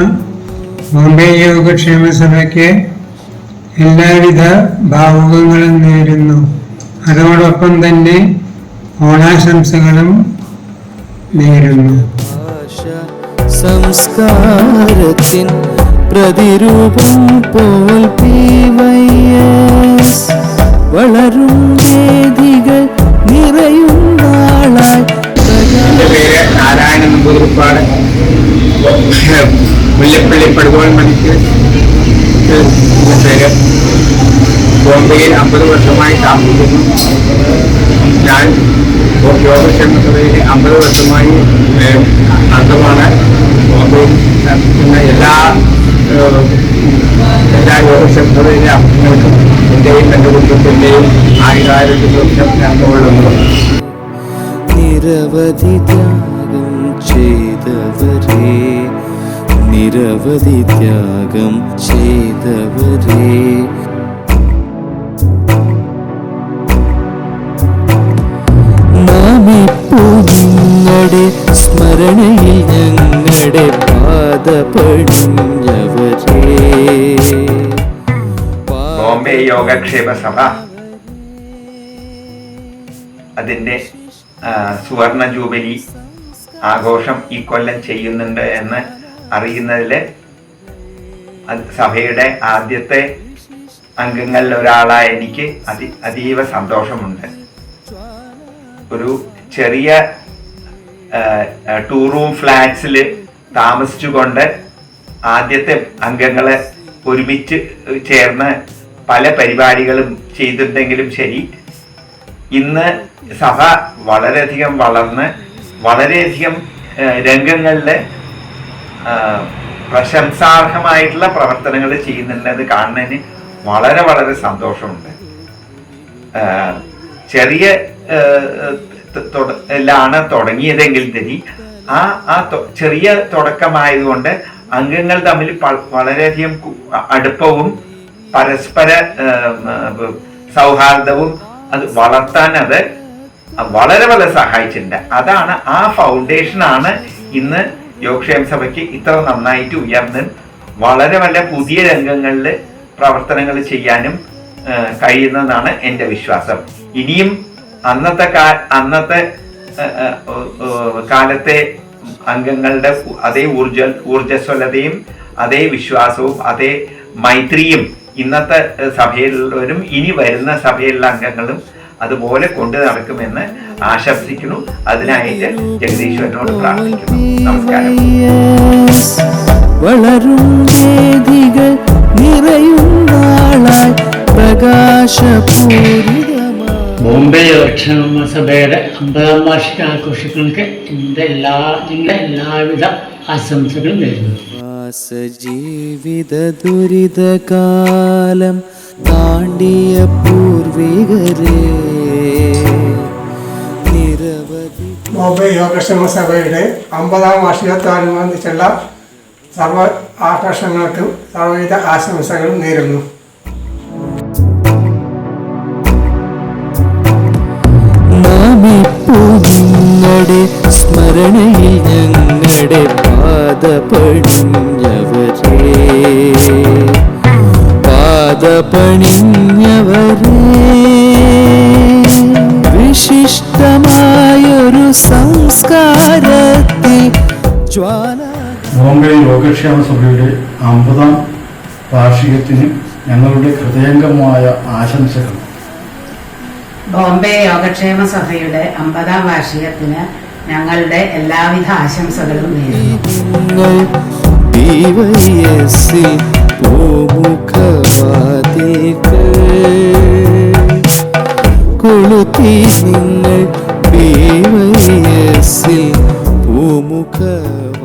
S18: ബോംബെ യോഗക്ഷേമ സഭയ്ക്ക് എല്ലാവിധ ഭാവുകങ്ങളും നേരുന്നു. അതോടൊപ്പം തന്നെ ഓണാശംസകളും നേരുന്നു.
S6: സംസ്കാരത്തിൻ പ്രതിരൂപം പോൽ BYS വളരും വേദികൾ നിറയും നാളായി.
S17: എൻ്റെ പേര് നാരായണൻ നമ്പൂതിരിപ്പാട്. മുല്ലപ്പള്ളി പടുകോൾ മണിക്ക് പേര്. ബോംബെയിൽ 50 വർഷമായി താമസിക്കുന്നു. ഞാൻ യോഗക്ഷേമ സഭയിൽ 50 വർഷമായി അംഗമാണ്. ബോംബെയിൽ താമസിക്കുന്ന എല്ലാ യോഗക്ഷേമ സഭയിലെ അംഗങ്ങൾക്കും എൻ്റെയും എൻ്റെ കുടുംബത്തിൻ്റെയും ആയുരാരോഗ്യം ഞാൻ കൊള്ളുന്നു.
S6: നിരവധി ത്യാഗം ചെയ്തവരെ, നിരവധി ത്യാഗം ചെയ്തവരെ നാമിപ്പോ നിങ്ങളുടെ സ്മരണയിൽ ഞങ്ങളുടെ പാദപണിഞ്ഞവരെ.
S11: ബോംബെ യോഗക്ഷേമ സഭ അതിൻ്റെ സുവർണ ജൂബിലി ആഘോഷം ഈ കൊല്ലം ചെയ്യുന്നുണ്ട് എന്ന് അറിയുന്നതിൽ സഭയുടെ ആദ്യത്തെ അംഗങ്ങളിൽ ഒരാളായ എനിക്ക് അതീവ സന്തോഷമുണ്ട്. ഒരു ചെറിയ 2 റൂം ഫ്ലാറ്റ്സിൽ താമസിച്ചുകൊണ്ട് ആദ്യത്തെ അംഗങ്ങളെ ഒരുമിച്ച് ചേർന്ന് പല പരിപാടികളും ചെയ്തിട്ടുണ്ടെങ്കിലും ശരി, ഇന്ന് സഭ വളരെയധികം വളർന്ന് വളരെയധികം രംഗങ്ങളിൽ പ്രശംസാർഹമായിട്ടുള്ള പ്രവർത്തനങ്ങൾ ചെയ്യുന്നുണ്ടെന്ന് കാണുന്നതിന് വളരെ വളരെ സന്തോഷമുണ്ട്. ചെറിയ ാണ് തുടങ്ങിയതെങ്കിൽ തന്നെ ആ ചെറിയ തുടക്കമായതുകൊണ്ട് അംഗങ്ങൾ തമ്മിൽ വളരെയധികം അടുപ്പവും പരസ്പര സൗഹാർദ്ദവും അത് വളർത്താൻ അത് വളരെ വളരെ സഹായിച്ചിട്ടുണ്ട്. അതാണ് ആ ഫൗണ്ടേഷനാണ് ഇന്ന് യോഗക്ഷേമ സഭയ്ക്ക് ഇത്ര നന്നായിട്ട് ഉയർന്ന് വളരെ വളരെ പുതിയ രംഗങ്ങളിൽ പ്രവർത്തനങ്ങൾ ചെയ്യാനും കഴിയുന്നതാണ് എൻ്റെ വിശ്വാസം. ഇനിയും അന്നത്തെ കാലത്തെ അംഗങ്ങളുടെ അതേ ഊർജ്ജസ്വലതയും അതേ വിശ്വാസവും അതേ മൈത്രിയും ഇന്നത്തെ സഭയിലുള്ളവരും ഇനി വരുന്ന സഭയിലുള്ള അംഗങ്ങളും അതുപോലെ കൊണ്ടു നടക്കുമെന്ന് ആശംസിക്കുന്നു. അതിനായിട്ട് ജഗദീശ്വരനോട് പ്രാർത്ഥിക്കുന്നു. നമസ്കാരം.
S6: വളരും വേദികൾ നിറയുന്നാളായി പ്രകാശപൂരിതമായി
S16: ബോംബെ യോഗക്ഷേമ സഭയുടെ 50ാം വാർഷികാഘോഷങ്ങൾക്ക് നിങ്ങളുടെ എല്ലാവിധ ആശംസകളും നേരുന്നു.
S6: ജീവിത ദുരിതകാലം താണ്ടിയ പൂർവികരേ നിരവധി.
S18: ബോംബെ യോഗക്ഷേമ സഭയുടെ 50ാം വാർഷികത്തോടനുബന്ധിച്ചുള്ള സർവ ആഘോഷങ്ങൾക്കും സർവവിധ ആശംസകളും നേരുന്നു.
S6: നിങ്ങളുടെ സ്മരണയിൽ ഞങ്ങളുടെ പാദപണിഞ്ഞവരേ വിശിഷ്ടമായൊരു സംസ്കാരത്തിൽ ജ്വാല.
S3: ബോംബെ യോഗക്ഷേമ സഭയുടെ 50ാം വാർഷികത്തിന് ഞങ്ങളുടെ ഹൃദയംഗമായ ആശംസകൾ.
S15: ബോംബെ യോഗക്ഷേമ സഭയുടെ 50ാം വാർഷികത്തിന് ഞങ്ങളുടെ എല്ലാവിധ ആശംസകളും നേരുന്നു.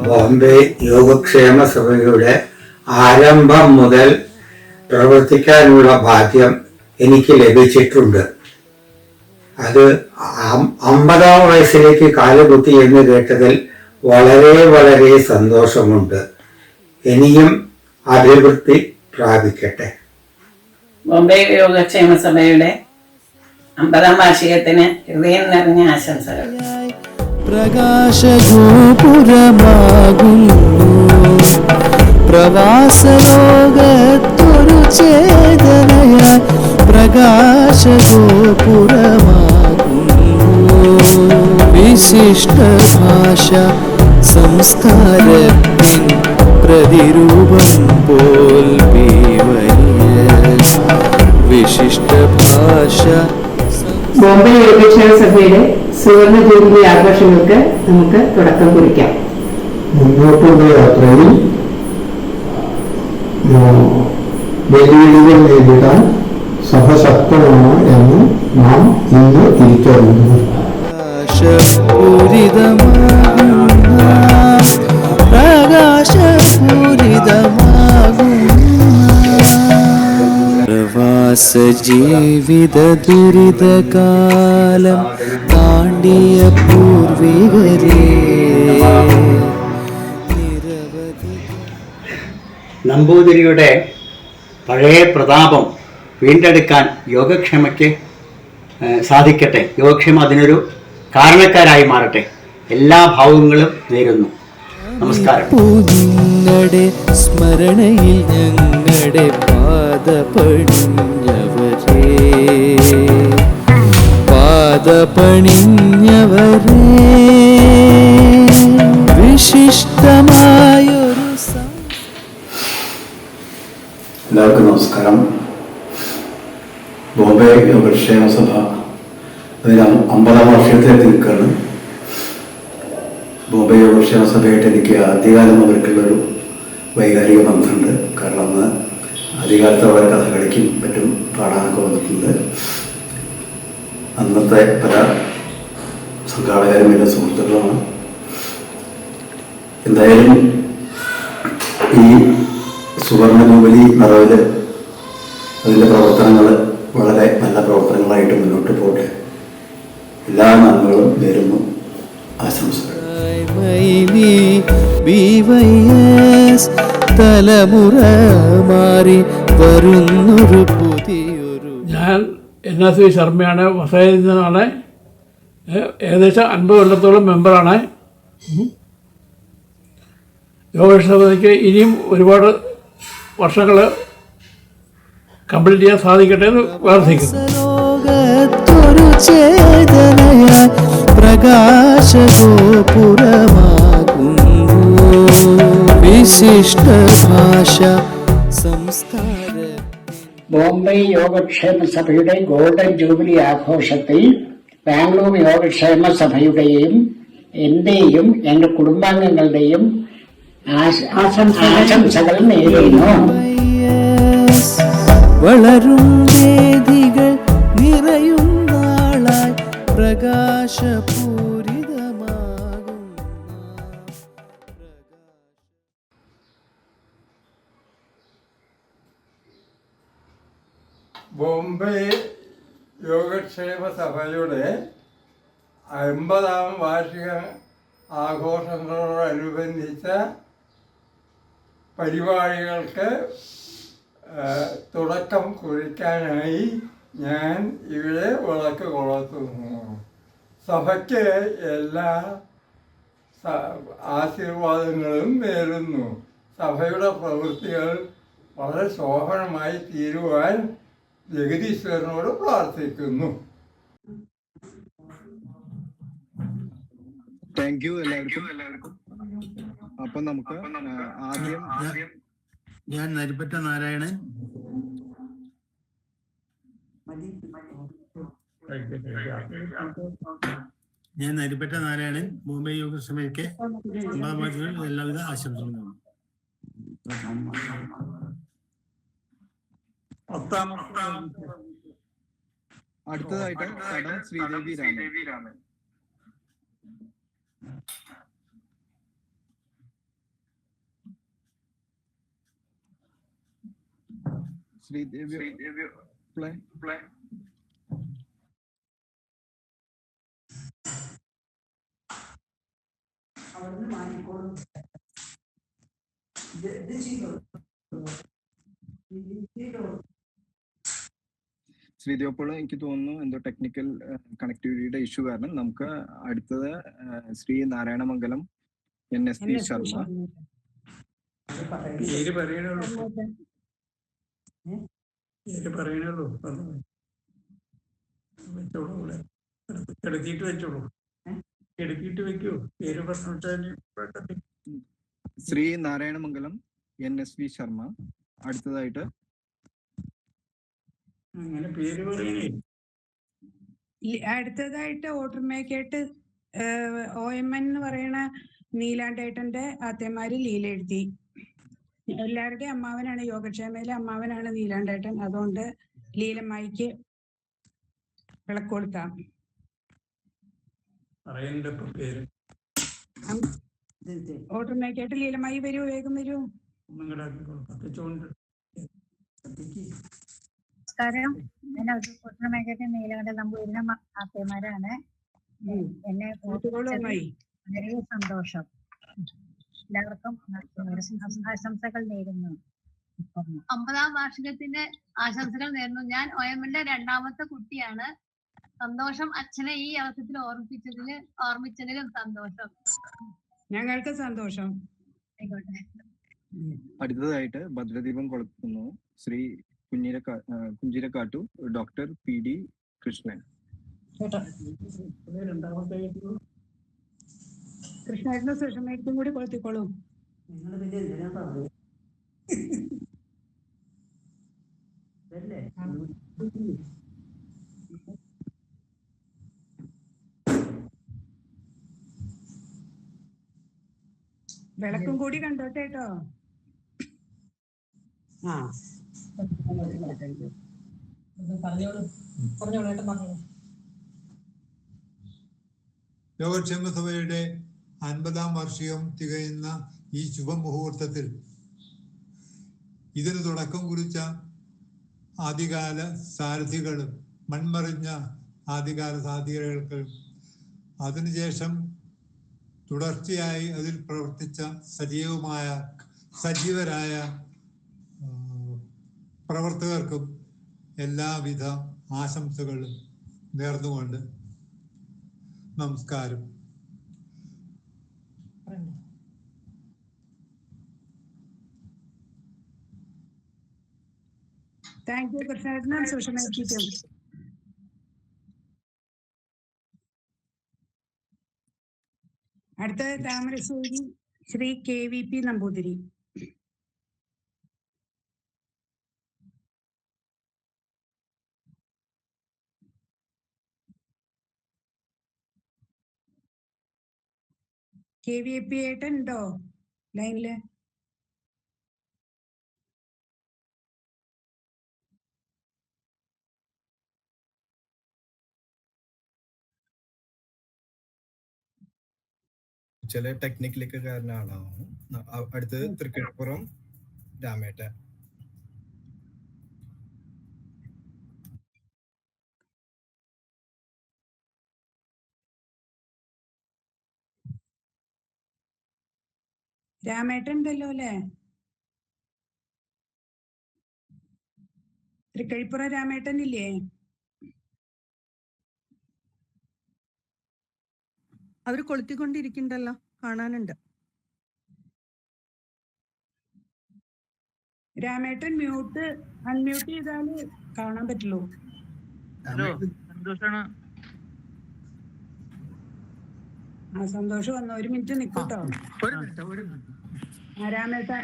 S17: ബോംബെ യോഗക്ഷേമ സഭയുടെ ആരംഭം മുതൽ പ്രവർത്തിക്കാനുള്ള ഭാഗ്യം എനിക്ക് ലഭിച്ചിട്ടുണ്ട്. അത് 50ാം വയസ്സിലേക്ക് കാലുകുത്തി എന്ന് കേട്ടതിൽ വളരെ വളരെ സന്തോഷമുണ്ട്. ഇനിയും അഭിവൃദ്ധി പ്രാപിക്കട്ടെ.
S15: ബോംബെ യോഗക്ഷേമ സഭയുടെ 50ാം വാർഷികത്തിന് ഹൃദയം നിറഞ്ഞ ആശംസകൾ.
S6: പ്രകാശഗോപുരമാകുന്നു പ്രവാസലോകത്തൊരു ചേതനയായി പ്രകാശഗോപുരമാകുന്നു വിശിഷ്ട ഭാഷ സംസ്കാരത്തിൻ പ്രതിരൂപം പോൽ വിശിഷ്ട ഭാഷ.
S15: ബോംബെ യോഗക്ഷേമ സഭയുടെ സുവർണ ജൂബിലി ആഘോഷങ്ങൾക്ക് നമുക്ക് തുടക്കം കുറിക്കാം.
S17: മുന്നോട്ടുള്ള യാത്രയിൽ വെല്ലുവിളികൾ നേരിടാൻ സഭ ശക്തമാണ് എന്ന് നാം ഇന്ന് തിരിച്ചറിയുന്നു.
S6: പ്രവാസ ജീവിത ദുരിതകാലം താണ്ടിയ പൂർവികരേ
S19: നമ്പൂതിരിയുടെ പഴയ പ്രതാപം വീണ്ടെടുക്കാൻ യോഗക്ഷേമയ്ക്ക് സാധിക്കട്ടെ. യോഗക്ഷേമം അതിനൊരു കാരണക്കാരായി മാറട്ടെ. എല്ലാ ഭാവങ്ങളും നേരുന്നു. നമസ്കാരം.
S6: നിങ്ങളുടെ സ്മരണയിൽ ഞങ്ങളുടെ പാദപണിഞ്ഞവരേ വിശിഷ്ടമായൊരു.
S10: എല്ലാവർക്കും നമസ്കാരം.
S3: ബോംബെ യോഗക്ഷേമ സഭ അതിന് 50-ാം വർഷത്തിലെത്തി നിൽക്കുകയാണ്. ബോംബെ യോഗക്ഷേമ സഭയായിട്ട് എനിക്ക് ആദ്യകാലം അവർക്കുള്ളൊരു വൈകാരിക ബന്ധമുണ്ട്. കാരണം അന്ന് ആദ്യകാലത്ത് അവിടെ കഥകളിക്കും മറ്റും പാടാനൊക്കെ വന്നിട്ടുണ്ട്. അന്നത്തെ പല സംഘാടകരും എൻ്റെ സുഹൃത്തുക്കളാണ്. എന്തായാലും ഈ സുവർണ ജൂബിലി നിറവിൽ അതിൻ്റെ പ്രവർത്തനങ്ങൾ വളരെ നല്ല പ്രവർത്തനങ്ങളായിട്ട് മുന്നോട്ട് പോട്ടെ. എല്ലാ നന്മകളും നേരുന്നു. ആശംസകൾ.
S6: തലമുറ മാറി വരുന്നൊരു പുതിയൊരു.
S14: ഞാൻ NSV ശർമ്മയാണ്, വസയിൽ നിന്നാണ്. ഏകദേശം 50 കൊല്ലത്തോളം മെമ്പറാണ്. യോഗക്ഷേമസഭയ്ക്ക് ഇനിയും ഒരുപാട് വർഷങ്ങൾ കംപ്ലീറ്റ് ചെയ്യാൻ സാധിക്കട്ടെ എന്ന് പ്രാർത്ഥിക്കുന്നു.
S6: ലോകത്തൊരു ചേതനയായി പ്രകാശഗോപുരമാകുന്നു. വിശിഷ്ട ഭാഷ സംസ്കാര.
S16: ബോംബെ യോഗക്ഷേമ സഭയുടെ ഗോൾഡൻ ജൂബിലി ആഘോഷത്തിൽ ബാംഗ്ലൂർ യോഗക്ഷേമ സഭയുടെയും എന്റെയും എന്റെ കുടുംബാംഗങ്ങളുടെയും ആശംസകൾ നേരുന്നു.
S6: വളരും വേദികൾ നിറയും നാളായി പ്രകാശപൂരിതമാകും.
S18: ബോംബെ യോഗക്ഷേമ സഭയുടെ 50-ാം വാർഷിക ആഘോഷങ്ങളോടനുബന്ധിച്ച പരിപാടികൾക്ക് തുടക്കം കുറിക്കാനായി ഞാൻ ഇവിടെ വിളക്ക് കൊളുത്തുന്നു. സഭയ്ക്ക് എല്ലാ ആശീർവാദങ്ങളും നേരുന്നു. സഭയുടെ പ്രവൃത്തികൾ വളരെ ശോഭനമായി തീരുവാൻ ജഗദീശ്വരനോട് പ്രാർത്ഥിക്കുന്നു.
S4: താങ്ക് യു എല്ലാവർക്കും. അപ്പൊ നമുക്ക് ആദ്യം
S3: ഞാൻ നരിപ്പറ്റ നാരായണൻ. ബോംബെ യോഗക്ഷേമയ്ക്ക് 50-ാം വാർഷികത്തിൽ എല്ലാവിധ ആശംസകളും.
S4: അടുത്തതായിട്ട് കടം ശ്രീദേവി രാമൻ. ശ്രീദേവി പ്ലേ. ശ്രീദേവി, അപ്പോൾ എനിക്ക് തോന്നുന്നു എന്തോ ടെക്നിക്കൽ കണക്ടിവിറ്റിയുടെ ഇഷ്യൂ കാരണം നമുക്ക് അടുത്തത് ശ്രീ നാരായണമംഗലം NSV ശർമ്മ. ശ്രീ നാരായണമംഗലം NSV ശർമ്മ. അടുത്തതായിട്ട്
S2: അടുത്തതായിട്ട് ഓട്ടർമേക്കായിട്ട് OMN എന്ന് പറയണ നീലാണ്ടേട്ടന്റെ ആത്യമാര് ലീല എഴുതി. എല്ലാവരുടെയും അമ്മാവനാണ്, യോഗക്ഷേമയിലെ അമ്മാവനാണ് നീലാണ്ടേട്ടൻ. അതുകൊണ്ട് ലീലമ്മായിക്ക് വിളക്ക് കൊടുക്കാം. ഓട്ടർമേക്കായിട്ട് ലീലമ്മായി വരൂ, വേഗം വരൂ.
S20: നമസ്കാരം. ഞാൻ ഓട്ടർമേക്കായിട്ട് നീലകണ്ഠ നമ്പൂതിരിയുടെ ആത്യമാരാണ്. എന്നെ വളരെ സന്തോഷം. എല്ലാവർക്കും ആശംസകൾ നേരുന്നു.
S21: 50-ാം വാർഷികത്തിന്റെ ആശംസകൾ നേരുന്നു. ഞാൻ OMന്റെ 2ാമത്തെ കുട്ടിയാണ്. സന്തോഷം. അച്ഛനെ ഈ അവസരത്തിൽ ഓർമ്മിച്ചതിലും സന്തോഷം.
S2: ഞങ്ങൾക്ക് സന്തോഷം.
S20: ആയിക്കോട്ടെ.
S4: അടുത്തതായിട്ട് ഭദ്രദീപം കൊളുത്തുന്നു ശ്രീ കുഞ്ചിരക്കാട്ടു ഡോക്ടർ PD കൃഷ്ണൻ.
S2: കൃഷ്ണേട്ടനും സുഷമേട്ടും കൂടി കൊളുത്തിക്കോളൂ. വിളക്കും കൂടി കണ്ടോട്ടെ കേട്ടോ. ആ
S5: യോഗക്ഷേമ സഭയുടെ 50-ാം വാർഷികം തികയുന്ന ഈ ശുഭമുഹൂർത്തത്തിൽ ഇതിന് തുടക്കം കുറിച്ച ആദ്യകാല സാരഥികളും മൺമറിഞ്ഞ ആദ്യകാല സാരഥികൾക്ക് അതിനുശേഷം തുടർച്ചയായി അതിൽ പ്രവർത്തിച്ച സജീവരായ പ്രവർത്തകർക്കും എല്ലാവിധ ആശംസകളും നേർന്നുകൊണ്ട് നമസ്കാരം.
S2: താങ്ക് യു കൃഷ്ണേട്ടനും സുഷമയ്ക്കും. അടുത്ത താമരശ്ശേരി ശ്രീ KVP നമ്പൂതിരി. KVP ഏട്ടൻ ഉണ്ടോ ലൈനില്?
S22: ചില ടെക്നിക്കലൊക്കെ കാരണമാണാവും. അടുത്തത് തൃക്കഴിപ്പുറം രാമേട്ടൻ.
S2: രാമേട്ടൻ ഉണ്ടല്ലോ അല്ലേ? തൃക്കഴിപ്പുറം രാമേട്ടൻ ഇല്ലേ?
S23: അവര് കൊളുത്തിക്കൊണ്ടിരിക്കണ്ടല്ലോ, കാണാനുണ്ട്.
S2: രാമേട്ടൻ അൺമ്യൂട്ട് ചെയ്താല് കാണാൻ പറ്റുള്ളൂ. ആ സന്തോഷം വന്നു. ഒരു മിനിറ്റ് നിൽക്കൂട്ടോ. രാമേട്ടൻ.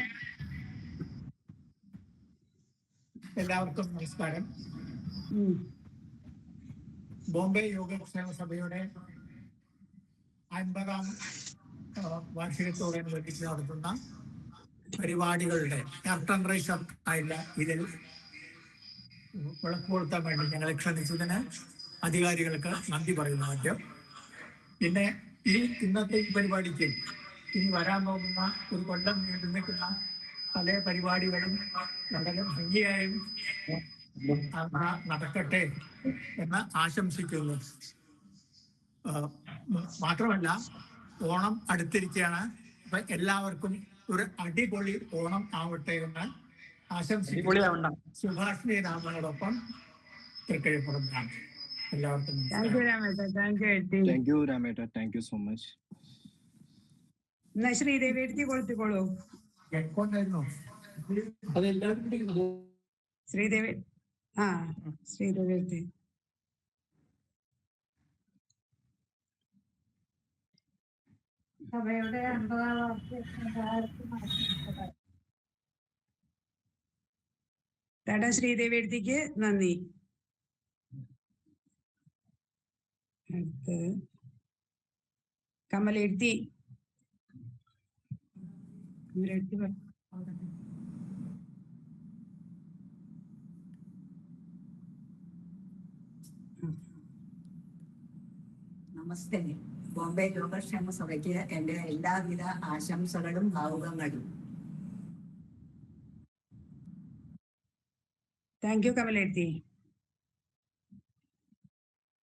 S24: എല്ലാവർക്കും നമസ്കാരം. ബോംബെ യോഗക്ഷേമ സഭയുടെ 50-ാം വാർഷികത്തോടനുബന്ധിച്ച് നടത്തുന്ന പരിപാടികളുടെ കർട്ടൻ റൈസർ ആയുള്ള ഇതിൽ വിളക്ക് കൊളുത്താൻ വേണ്ടി ഞങ്ങളെ ക്ഷണിച്ചതിന് അധികാരികൾക്ക് നന്ദി പറയുന്നു ആദ്യം. പിന്നെ ഇന്നത്തെ ഈ പരിപാടിക്ക് ഇനി വരാൻ പോകുന്ന ഒരു കൊല്ലം നീണ്ടു നിൽക്കുന്ന പല പരിപാടികളും വളരെ ഭംഗിയായും നടക്കട്ടെ എന്ന് ആശംസിക്കുന്നു. മാത്രമല്ല ഓണം അടുത്തിരിക്കുകയാണ്. അപ്പൊ എല്ലാവർക്കും ഒരു അടിപൊളി ഓണം ആവട്ടെ എന്ന് ആശംസിക്കുന്നു. സുഭാഷിണി രാമനോടൊപ്പം തൃക്കഴിപ്പുറം രാമൻ. എല്ലാവർക്കും
S25: താങ്ക് യു സോ മച്ച്.
S2: എന്നാ ശ്രീദേവി എടുത്തി കൊളുത്തിക്കോളൂ. ശ്രീദേവി ശ്രീദേവി എടുത്തി.
S21: സഭയുടെ 50-ാം വാർഷികം
S2: ശ്രീദേവി എടുത്തിക്ക് നന്ദി. അടുത്ത് കമലെടുത്തി.
S26: നമസ്തേ. ബോംബെ യോഗക്ഷേമ സഭയ്ക്ക് എന്റെ എല്ലാവിധ ആശംസകളും ഭാവുകങ്ങളും.
S2: Thank you കമലെടുത്തി.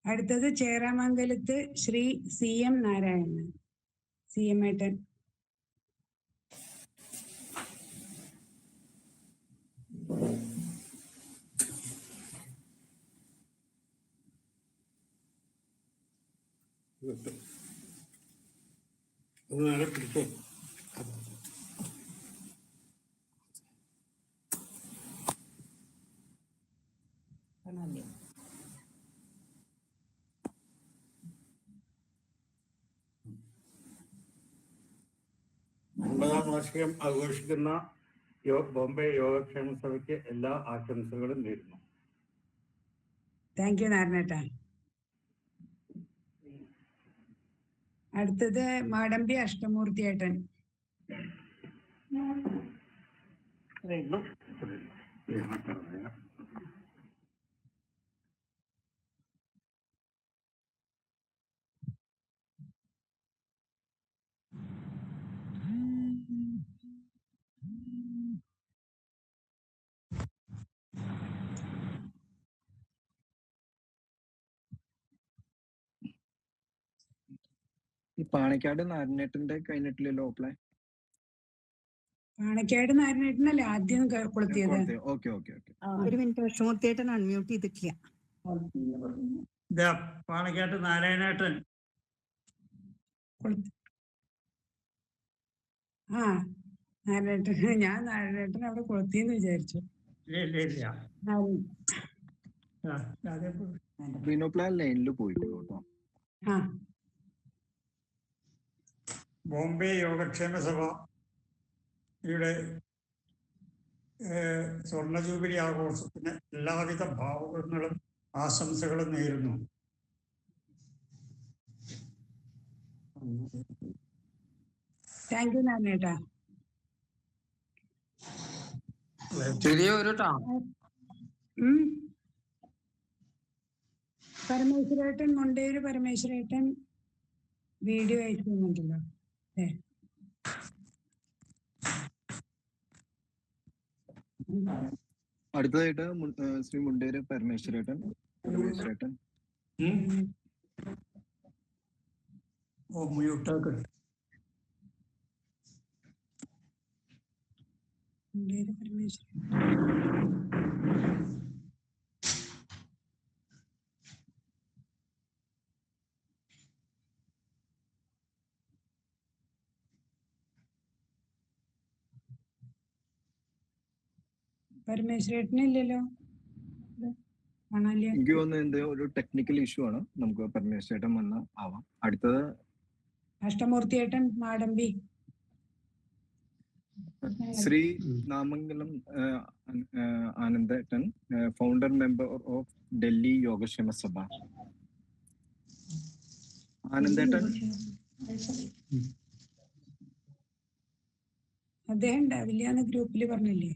S2: അടുത്തത് ചേരാമംഗലത്ത് ശ്രീ CM നാരായണൻ. CM ഏട്ടൻ.
S27: അമ്പതാം വാർഷികം ആഘോഷിക്കുന്ന ബോംബെ യോഗക്ഷേമ സഭയ്ക്ക് എല്ലാ ആശംസകളും നേരുന്നു.
S2: താങ്ക് യു നാരായണേട്ട. അടുത്തത് മാടമ്പി അഷ്ടമൂർത്തി ഏട്ടൻ.
S16: അത്രേ ഉള്ളൂ.
S22: ഈ പാണക്കാട് നാരനേട്ടന്റെ കഴിഞ്ഞിട്ടില്ലല്ലോ ഓപ്ലേ?
S2: പാണക്കാട് നാരനേട്ടനല്ലേ ആദ്യം കൊളുത്തിയത്?
S22: Okay okay okay.
S23: ഒരു മിനിറ്റ്, കൃഷ്ണമൂർത്തിയേട്ടൻ അൺമ്യൂട്ട് ചെയ്തിട്ടില്ല.
S16: പാണക്കാട്ട് നാരായണേട്ടൻ.
S2: ആ നാരായണേട്ടൻ, ഞാൻ നാരായണേട്ടൻ അവിടെ കൊളുത്തിയെന്ന് വിചാരിച്ചു.
S22: ബിനോപ്ലാൻ ലൈനിൽ പോയിട്ടുള്ളൂ കേട്ടോ.
S16: ബോംബെ യോഗക്ഷേമ സഭയുടെ സ്വർണ്ണ ജൂബിലി ആഘോഷത്തിന് എല്ലാവിധ ഭാവുകങ്ങളും ആശംസകളും നേരുന്നു.
S2: താങ്ക് യു നാരായണേട്ടാ. പരമേശ്വരേട്ടൻ, മുണ്ടേര് പരമേശ്വരേട്ടൻ വീഡിയോ അയച്ചു തന്നിട്ടുണ്ടല്ലോ.
S22: അടുത്തതായിട്ട് ശ്രീ മുണ്ടേര് പരമേശ്വരേട്ടൻ.
S2: പരമേശ്വരേട്ടനില്ലല്ലോ,
S22: എനിക്ക് തോന്നുന്നത് എന്തോ ഒരു ടെക്നിക്കൽ ഇഷ്യൂ ആണ്. നമുക്ക് പരമേശ്വരേട്ടൻ വന്ന് ആവാം. അടുത്തത്
S2: അഷ്ടമൂർത്തിയേട്ടൻ മാടമ്പി.
S22: ശ്രീ നാമംഗലം ആനന്ദേട്ടൻ, founder member of Delhi Yogakshema Sabha. ആനന്ദേട്ടൻ
S2: അദ്ദേഹം ഉണ്ടാവില്ല എന്ന് ഗ്രൂപ്പിൽ പറഞ്ഞില്ലേ?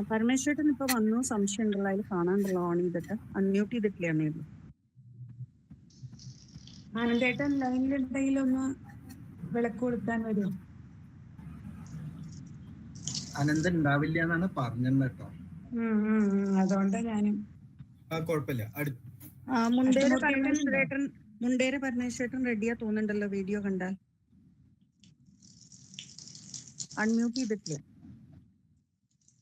S23: പരമേശ്വരൻ ഇപ്പൊ വന്നു, സംശയം ഉണ്ടല്ലോ, അതിൽ കാണാണ്ടല്ലോ. ഓൺ ചെയ്തിട്ട് അൺമ്യൂട്ട് ചെയ്തിട്ടില്ലേ?
S2: ആനന്ദേട്ടൻ ലൈനിലുണ്ടെങ്കിൽ ഒന്ന് വിളക്ക് കൊടുക്കാൻ വരുമോ?
S22: അനന്തൻ ഉണ്ടാവില്ല എന്നാണ് പറഞ്ഞത് കേട്ടോ.
S2: അതുകൊണ്ടാ ഞാനും.
S22: കുഴപ്പമില്ല.
S23: മുണ്ടേര പരമേശ്വരേട്ടൻ റെഡിയാ തോന്നുന്നുണ്ടല്ലോ, വീഡിയോ കണ്ടാൽ. അൺമ്യൂട്ട് ചെയ്തിട്ടില്ല.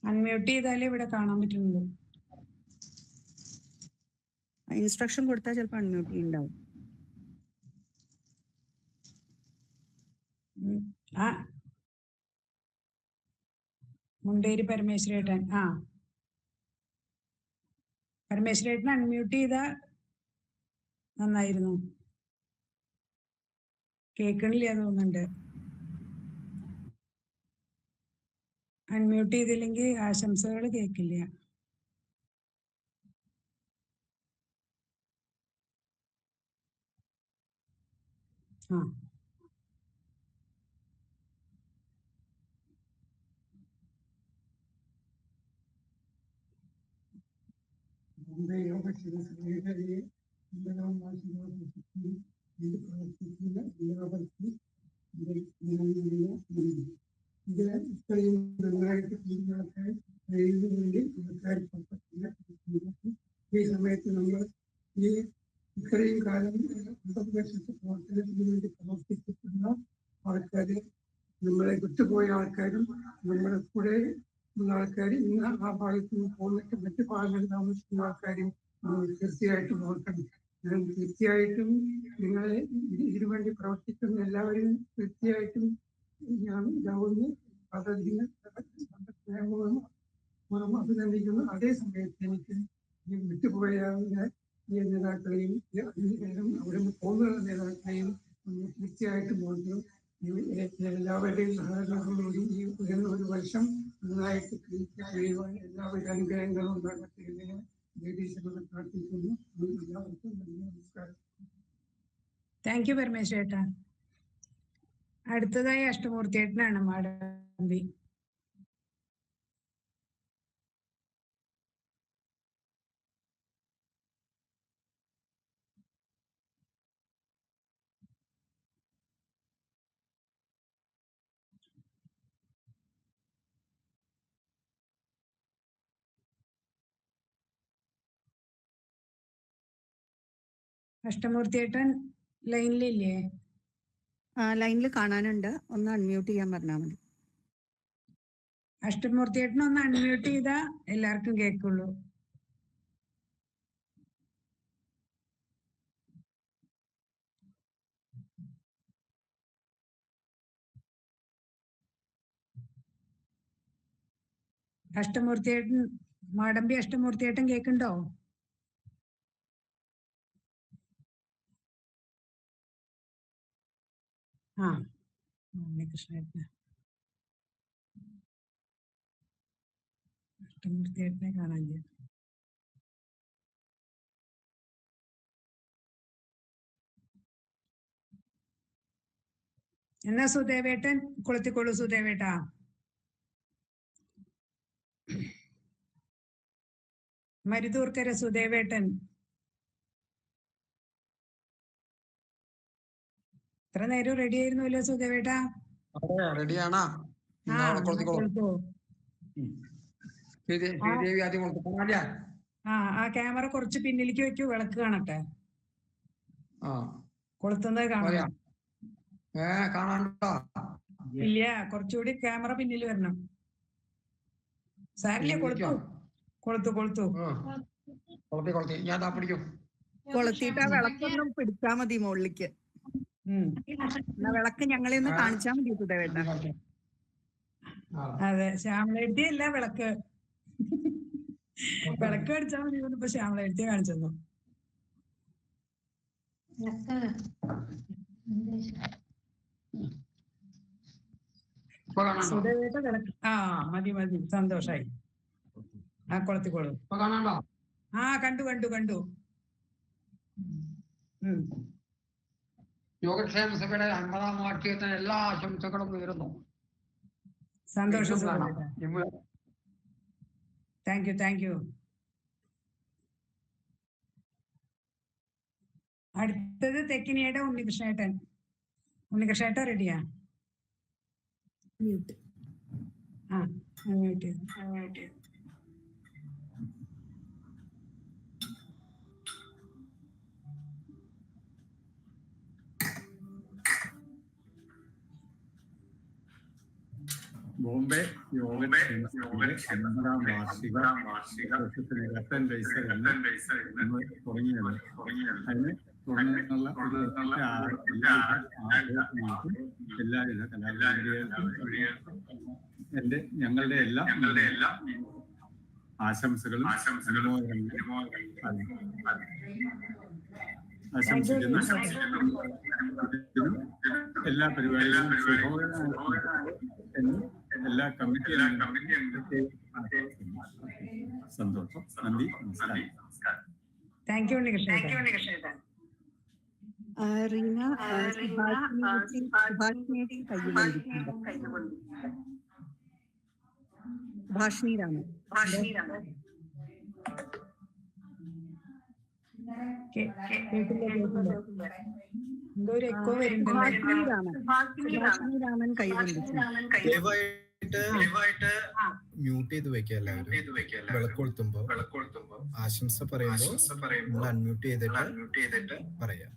S2: അൺമ്യൂട്ട് ചെയ്താലേ ഇവിടെ കാണാൻ പറ്റുന്നുള്ളൂ.
S23: ഇൻസ്ട്രക്ഷൻ കൊടുത്താൽ ചിലപ്പോൾ അൺമ്യൂട്ട് ചെയ്യുന്നുണ്ടാവും.
S2: മുണ്ടേരി പരമേശ്വരേട്ടൻ. പരമേശ്വരേട്ടൻ അൺമ്യൂട്ട് ചെയ്താ നന്നായിരുന്നു. കേൾക്കണില്ല തോന്നുന്നുണ്ട്. അൺമ്യൂട്ട് ചെയ്തില്ലെങ്കിൽ ആശംസകൾ കേൾക്കില്ല.
S1: ബോംബെ യോഗക്ഷേമ സഭയുടെ പ്രവർത്തിക്കുന്ന എല്ലാവർക്കും ഇത് ഇത്രയും നന്നായിട്ട് തീരുമാനക്കാൻ കഴിയുന്നതിന് ആൾക്കാർ ഈ സമയത്ത് നമ്മൾ ഈ ഇത്രയും കാലം അന്തർദേശത്തെ പ്രവർത്തനത്തിന് വേണ്ടി പ്രവർത്തിച്ചിട്ടുള്ള ആൾക്കാർ, നമ്മളെ വിട്ടുപോയ ആൾക്കാരും നമ്മുടെ കൂടെ ഉള്ള ആൾക്കാരും ഇന്ന് ആ ഭാഗത്ത് നിന്ന് പോന്നിട്ട് മറ്റു ഭാഗങ്ങളിൽ താമസിക്കുന്ന ആൾക്കാരും തീർച്ചയായിട്ടും ഓർക്കണം. ഞാൻ തീർച്ചയായിട്ടും നിങ്ങളെ ഇതിനുവേണ്ടി പ്രവർത്തിക്കുന്ന എല്ലാവരും തീർച്ചയായിട്ടും ഞാൻ ഇതാവുന്നു സ്നേഹപൂർവ്വം അഭിനന്ദിക്കുന്നു. അതേ സമയത്ത് എനിക്ക് ഈ വിട്ടുപോയ നേതാക്കളെയും അവിടെ നിന്ന് പോകുന്ന നേതാക്കളെയും തീർച്ചയായിട്ടും ഓർക്കണം. എല്ലാവരുടെയും സഹകരണങ്ങളോടുകൂടി ഈ വരുന്ന ഒരു വർഷം നന്നായിട്ട് കഴിയുവാൻ എല്ലാവരുടെ അനുഗ്രഹങ്ങളും ഉണ്ടാകട്ടെ എന്ന് ജഗദീശ്വരനെ പ്രാർത്ഥിക്കുന്നു. എല്ലാവർക്കും നന്ദി, നമസ്കാരം.
S2: താങ്ക് യു പരമേശ്വരേട്ടാ. അടുത്തതായി അഷ്ടമൂർത്തിയേട്ടനാണ് മാടമ്പി. അഷ്ടമൂർത്തിയേട്ടൻ ലൈനിലില്ലേ?
S23: ലൈനിൽ കാണാനുണ്ട്, ഒന്ന് അൺമ്യൂട്ട് ചെയ്യാൻ പറഞ്ഞാൽ മതി.
S2: അഷ്ടമൂർത്തിയേട്ടൻ ഒന്ന് അൺമ്യൂട്ട് ചെയ്താ എല്ലാവർക്കും കേൾക്കുള്ളൂ. അഷ്ടമൂർത്തിയേട്ടൻ, മാടമ്പി അഷ്ടമൂർത്തിയേട്ടൻ കേൾക്കുന്നുണ്ടോ? ആ, ഉണ്ണികൃഷ്ണേട്ടന് അഷ്ടമൂർത്തിയേട്ടനെ കാണാനില്ല. എന്നാ സുദേവേട്ടൻ കൊളുത്തിക്കോളൂ. സുദേവേട്ടാ, മരുതൂർക്കര സുദേവേട്ടൻ. ഇത്ര നേരം റെഡി ആയിരുന്നല്ലോ സുദേവേട്ടാ.
S7: റെഡിയാണോ?
S2: കൊളുത്തോ. ആ ക്യാമറ കുറച്ച് പിന്നിലേക്ക് വെക്കൂ, വിളക്ക് കാണട്ടെ. കൊളുത്തുന്നത് കാണാം. ഇല്ല, കുറച്ചുകൂടി ക്യാമറ പിന്നിൽ വരണം. സാരില്ല, കൊളുത്തു കൊളുത്തു കൊളുത്തു.
S23: കൊളുത്തിട്ട് ആ വിളക്കൊന്നും പിടിച്ചാ മതി മുകളിലേക്ക്. വിളക്ക് ഞങ്ങളെ ഒന്ന് കാണിച്ചാ മതി സുദേവേട്ട.
S2: അതെ, ശ്യാമളെഴുത്തി അല്ല വിളക്ക്. വിളക്ക് കാണിച്ചാൽ മതി. ഇപ്പൊ ശ്യാമളെഴുത്തി കാണിച്ചു. സുദേവേട്ട വിളക്ക്. ആ മതി മതി, സന്തോഷായി. ആ കൊളത്തിക്കോളൂ. ആ കണ്ടു കണ്ടു കണ്ടു.
S7: യോഗക്ഷേമ സഭയുടെ 50-ാം വാർഷികത്തിന് എല്ലാ ആശംസകളും നേരുന്നു.
S2: സന്തോഷം. Thank you thank U. അടുത്തത് തെക്കിനിയുടെ ഉണ്ണികൃഷ്ണേട്ടൻ. ഉണ്ണികൃഷ്ണേട്ടൻ റെഡിയാ? ആ മ്യൂട്ട് ചെയ്തു.
S27: ബോംബെ യോഗക്ഷേമ വാർഷിക ഘട്ടൻ ബേസ് തുടങ്ങിയത്. അതിന് തുടർന്നുള്ള എല്ലാവിധ ഞങ്ങളുടെ എല്ലാ ആശംസകളും ആശംസിക്കുന്നു. എല്ലാ പരിപാടികളും എല്ലാ കമ്മിറ്റിയും സന്തോഷം. നന്ദി, നമസ്കാരം.
S2: താങ്ക് യു ഉണ്ണികൃഷ്ണേട്ടൻ.
S23: റീന ഭാഷിണിരാമൻ.
S2: എന്തോ ഒരു എക്കോ വരുന്നുണ്ടല്ലോ.
S23: ഭാഷിണിരാമൻ കൈവന്തിച്ചു.
S8: മ്യൂട്ട് ചെയ്ത് വെക്കുക എല്ലാവരും. വിളക്ക് കൊളുത്തുമ്പോ ആശംസ പറയുമ്പോൾ അൺമ്യൂട്ട് ചെയ്തിട്ട് പറയാം.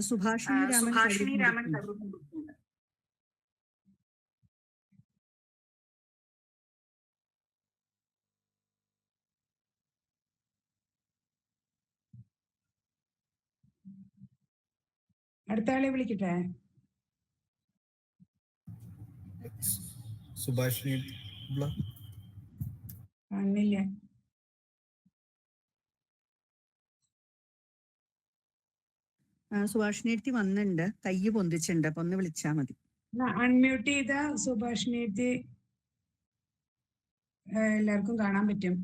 S23: സുഭാഷിണി രാമൻ
S2: അടുത്ത ആളെ വിളിക്കട്ടെ.
S8: സുഭാഷിണി
S2: കാണില്ല.
S23: സുഭാഷിണിയെത്തി വന്നിട്ടുണ്ട്, കൈ പൊന്തിച്ചിട്ടുണ്ട്. അപ്പൊ ഒന്ന് വിളിച്ചാ മതി.
S2: അൺമ്യൂട്ട് ചെയ്ത സുഭാഷിണിയെത്തി എല്ലാവർക്കും കാണാൻ പറ്റും.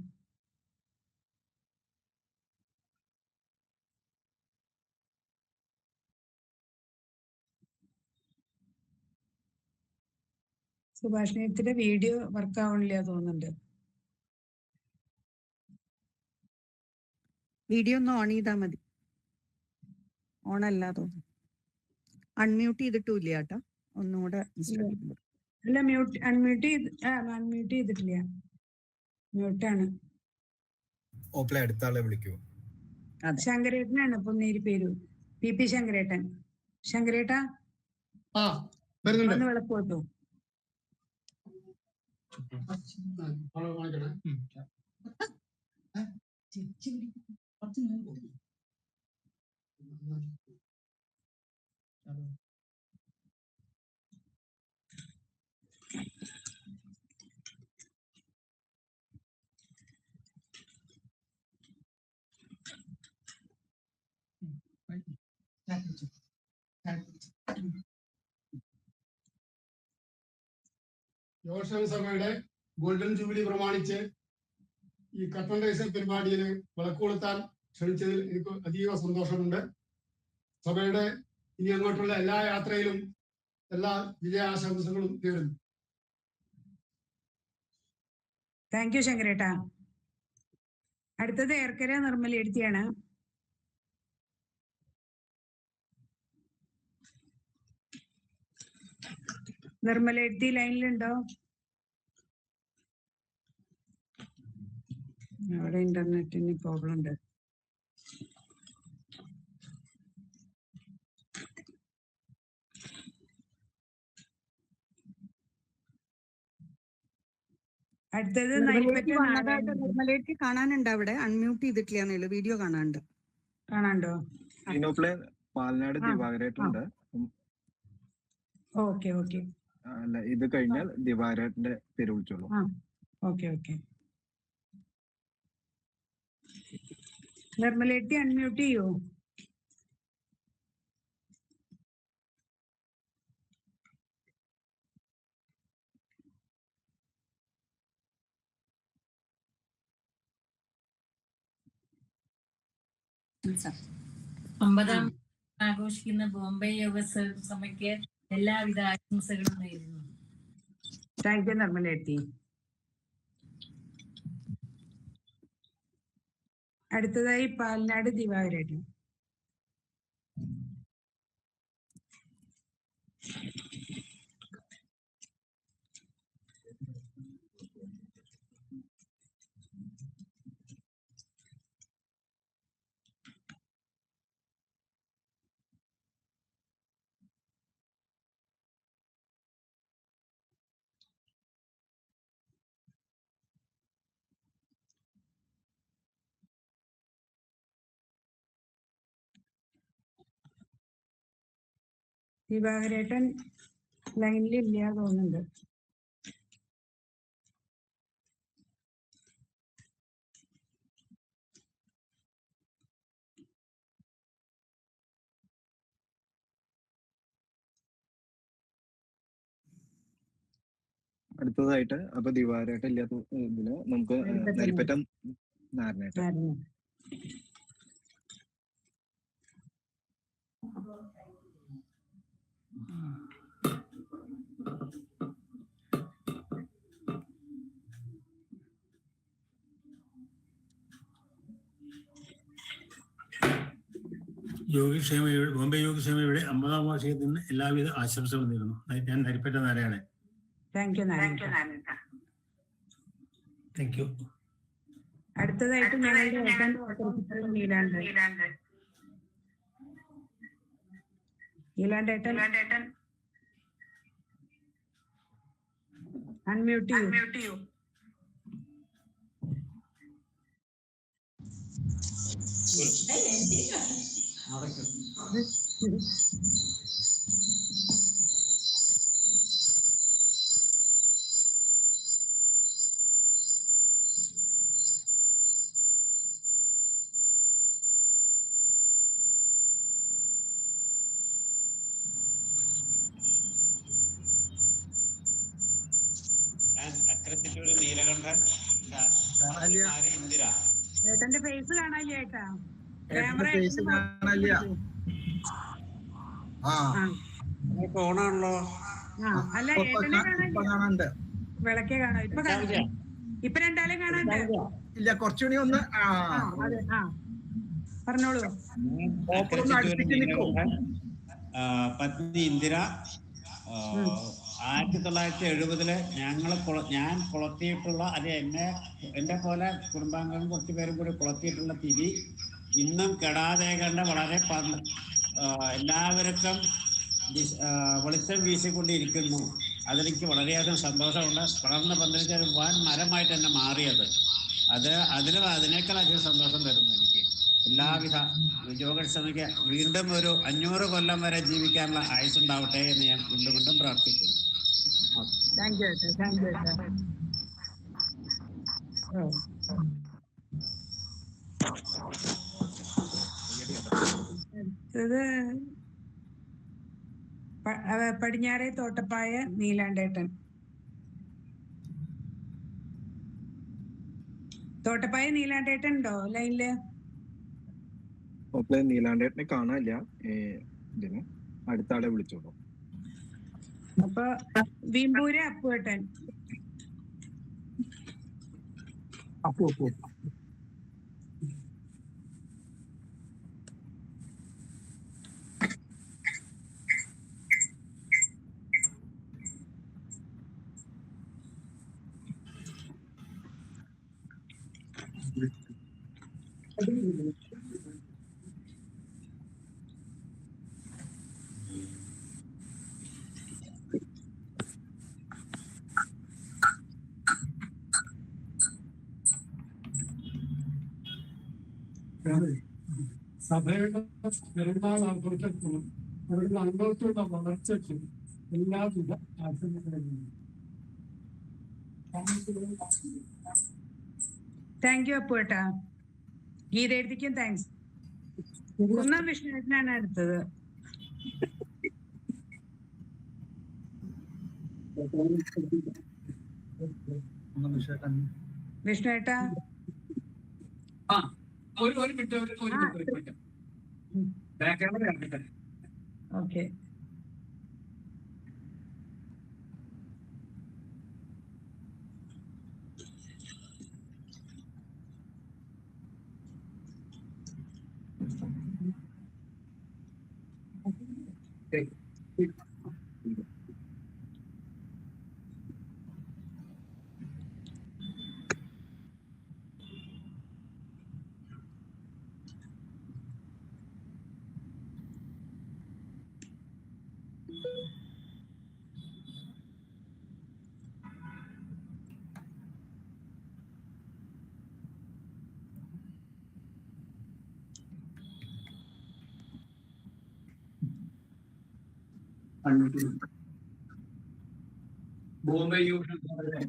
S2: സുഭാഷിണിയത്തിന്റെ വീഡിയോ വർക്ക് ആവണില്ല തോന്നുന്നുണ്ട്.
S23: വീഡിയോ ഒന്ന് ഓൺ ചെയ്താൽ മതി. ഓൺ അല്ല തോന്നുന്നു. അൺമ്യൂട്ട് ചെയ്തിട്ടില്ല കേട്ടോ. ഒന്നുകൂടെ
S2: അല്ല അൺമ്യൂട്ട് ചെയ്തിട്ടില്ല. മ്യൂട്ടാണ്.
S8: ഓപ്പലെ അടുത്ത ആളെ വിളിക്കൂ.
S2: ശങ്കരേട്ടനാണ് ഇപ്പൊ നേരി പേര്. PP ശങ്കരേട്ടൻ. ശങ്കരേട്ടാ ഒന്ന് വിളക്ക് കൊടുത്തു.
S9: യോഗക്ഷേമ സഭയുടെ ഗോൾഡൻ ജൂബിലി പ്രമാണിച്ച് ഈ കർട്ടൻ റൈസർ പരിപാടിയിൽ വിളക്ക് കൊളുത്താൻ ക്ഷണിച്ചതിൽ എനിക്ക് അതീവ സന്തോഷമുണ്ട്. സഭയുടെ ഇനി അങ്ങോട്ടുള്ള എല്ലാ യാത്രയിലും എല്ലാ വിജയാശംസകളും നേരുന്നു.
S2: താങ്ക് യു ശങ്കരേട്ടാ. അടുത്തത് ഏർക്കര നിർമ്മല എഴുത്തിയാണ്. നിർമ്മല എഴുത്തി ലൈനിലുണ്ടോ? അവിടെ ഇന്റർനെറ്റിന് പ്രോബ്ലം ഉണ്ട്. അടുത്തത്
S23: നിർമ്മലേക്ക് കാണാനുണ്ട്. അവിടെ അൺമ്യൂട്ട് ചെയ്തിട്ടില്ല. വീഡിയോ കാണാനുണ്ട്.
S2: കാണാണ്ടോ?
S22: പാലനാട് ദിവാകരേട്ടുണ്ട്.
S2: Okay okay.
S22: അല്ല, ഇത് കഴിഞ്ഞാൽ ദിവാകരേട്ടന്റെ പേര് വിളിച്ചോളൂ.
S2: Okay okay. നിർമ്മലേട്ടി അൺമ്യൂട്ട് ചെയ്യൂ.
S11: ഒമ്പതാം ആഘോഷിക്കുന്ന ബോംബെ യോഗ സഭയ്ക്ക് എല്ലാവിധ ആശംസകളും നേരുന്നു.
S2: താങ്ക് യു നിർമ്മലേട്ടി. അടുത്തതായി പാലനാട് ദിവാകരേട്ടൻ. ദിവാകരേട്ടൻ ലൈനിൽ ഇല്ല തോന്നുന്നുണ്ട്.
S22: അടുത്തതായിട്ട് അപ്പൊ ദിവാകരേട്ടൻ ഇല്ലാത്ത ഇതില് നമുക്ക് നരിപ്പറ്റം നാരായണേട്ടൻ.
S12: യോഗക്ഷേമയുടെ ബോംബെ യോഗക്ഷേമയുടെ 50ാം വാർഷികത്തിന് എല്ലാവിധ ആശംസകളും നേരുന്നു. ഞാൻ Narippatta Narayanan.
S2: Thank you
S12: thank you.
S2: അടുത്തതായിട്ട് ഞങ്ങളുടെ നീലാണ്ടേട്ടൻ അൺമ്യൂട്ട് ചെയ്യൂ.
S13: അക്കരത്തിലൊരു നീലകണ്ഠൻ, ഇന്ദിര.
S2: ഏട്ടന്റെ ഫേസ് കാണാനില്ല ഏട്ടാ.
S13: ഓണാണല്ലോ.
S2: അല്ല ഏട്ടനെ കാണാൻ വിളക്കേ കാണാം. ഇപ്പൊ രണ്ടാളെ കാണാണ്ട്
S4: ഇല്ല, കുറച്ചുകൂടി ഒന്ന്
S2: അതെ. പറഞ്ഞോളൂ.
S10: പത്നി ഇന്ദിര 1970 ഞാൻ കൊളത്തിയിട്ടുള്ള എന്നെ പോലെ കുടുംബാംഗങ്ങളും കുറച്ച് പേരും കൂടി കൊളത്തിയിട്ടുള്ള തിരി ഇന്നും കെടാതെ കണ്ട് വളരെ എല്ലാവർക്കും വെളിച്ചം വീശിക്കൊണ്ടിരിക്കുന്നു. അതെനിക്ക് വളരെയധികം സന്തോഷമുണ്ട്. വളർന്ന് പന്തലിച്ച ഒരു വൻ മരമായിട്ട് തന്നെ മാറിയത് അതിനേക്കാൾ അധികം സന്തോഷം തരുന്നു എനിക്ക്. എല്ലാവിധ യോഗക്ഷമയ്ക്ക് വീണ്ടും ഒരു 500 കൊല്ലം വരെ ജീവിക്കാനുള്ള ആയുസ് ഉണ്ടാവട്ടെ എന്ന് ഞാൻ വീണ്ടും പ്രാർത്ഥിക്കുന്നു.
S2: പടിഞ്ഞാറേ തോട്ടപ്പായ നീലാണ്ടേട്ടൻ. തോട്ടപ്പായ നീലാണ്ടേട്ടൻ ഉണ്ടോ ലൈനില്?
S22: നീലാണ്ടേട്ടനെ കാണാനില്ല. ഇതിന് അടുത്ത ആളെ വിളിച്ചോളൂ.
S2: അപ്പൊ വീമ്പൂര് അപ്പുവേട്ടൻ.
S9: സഭയുടെ പെരുന്നാൾ ആഘോഷത്തിനും അവരുടെ അംഗത്വയുടെ വളർച്ചയ്ക്കും എല്ലാവിധ ആശംസകളും.
S2: താങ്ക് യു അപ്പുവേട്ടാ. ഗീത എഴുതിക്കും താങ്ക്സ്. ഒന്നാം വിഷ്ണുവേട്ടനാണ് അടുത്തത്. വിഷ്ണുവേട്ടാ ഓക്കെ.
S24: ബോംബെ യൂണിയൻ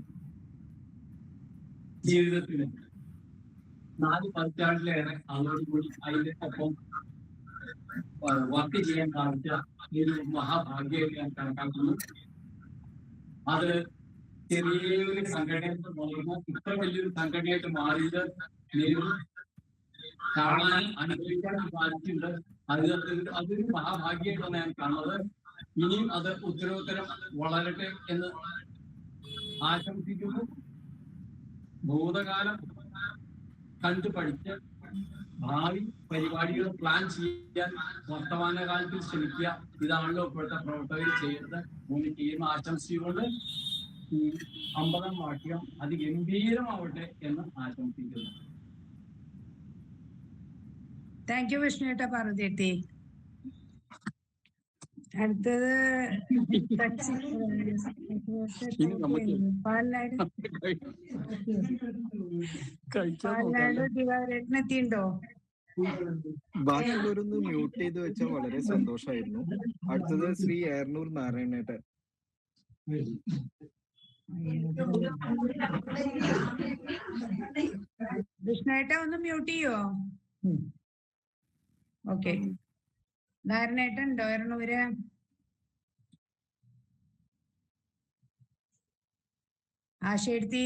S24: ജീവിതത്തിന് 4 പതിറ്റാണ്ടിലേറെ അതോടുകൂടി അതിന്റെ ഒപ്പം വർക്ക് ചെയ്യാൻ കാണിച്ച ഒരു മഹാഭാഗ്യമായിട്ട് ഞാൻ കണക്കാക്കുന്നു. അത് ചെറിയൊരു സംഘടനയായിട്ട് മാറുന്ന ഇത്ര വലിയൊരു സംഘടനയായിട്ട് മാറിയത് നേരിടും കാണാനും അനുഭവിക്കാനും സാധിച്ചിട്ടുണ്ട്. അതൊരു മഹാഭാഗ്യമായിട്ടാണ് ഞാൻ കാണുന്നത്. ഇനിയും അത് ഉത്തരോത്തരം വളരട്ടെ എന്ന് ആശംസിക്കുന്നു. ഭൂതകാലം കണ്ടു പഠിച്ച് ഭാവി പരിപാടികൾ പ്ലാൻ ചെയ്യാൻ വർത്തമാനകാലത്തിൽ ശ്രമിക്കുക. ഇതാണല്ലോ ഇപ്പോഴത്തെ പ്രവർത്തകർ ചെയ്യുന്നത്. മൂന്ന് ടീം ആശംസിച്ചുകൊണ്ട് ഈ 50ാം വാക്യം അതിഗംഭീരമാവട്ടെ എന്ന് ആശംസിക്കുന്നു.
S2: താങ്ക് യു വിഷ്ണുവേട്ട പാർവതി. അടുത്തത് പാലനാട് ദിവാരേട്ടനെത്തിയുണ്ടോ?
S22: ബാക്കിയുള്ളവരൊന്ന് മ്യൂട്ട് ചെയ്ത് വെച്ചാൽ വളരെ സന്തോഷമായിരുന്നു. അടുത്തത് ശ്രീ ഏർന്നൂർ നാരായണേട്ടൻ.
S2: വിഷ്ണുവേട്ട ഒന്ന് മ്യൂട്ട് ചെയ്യോ? ഓക്കെ. നാരായണേട്ടൻ ഉണ്ടോ എറണൂര്? ആശയെടുത്തി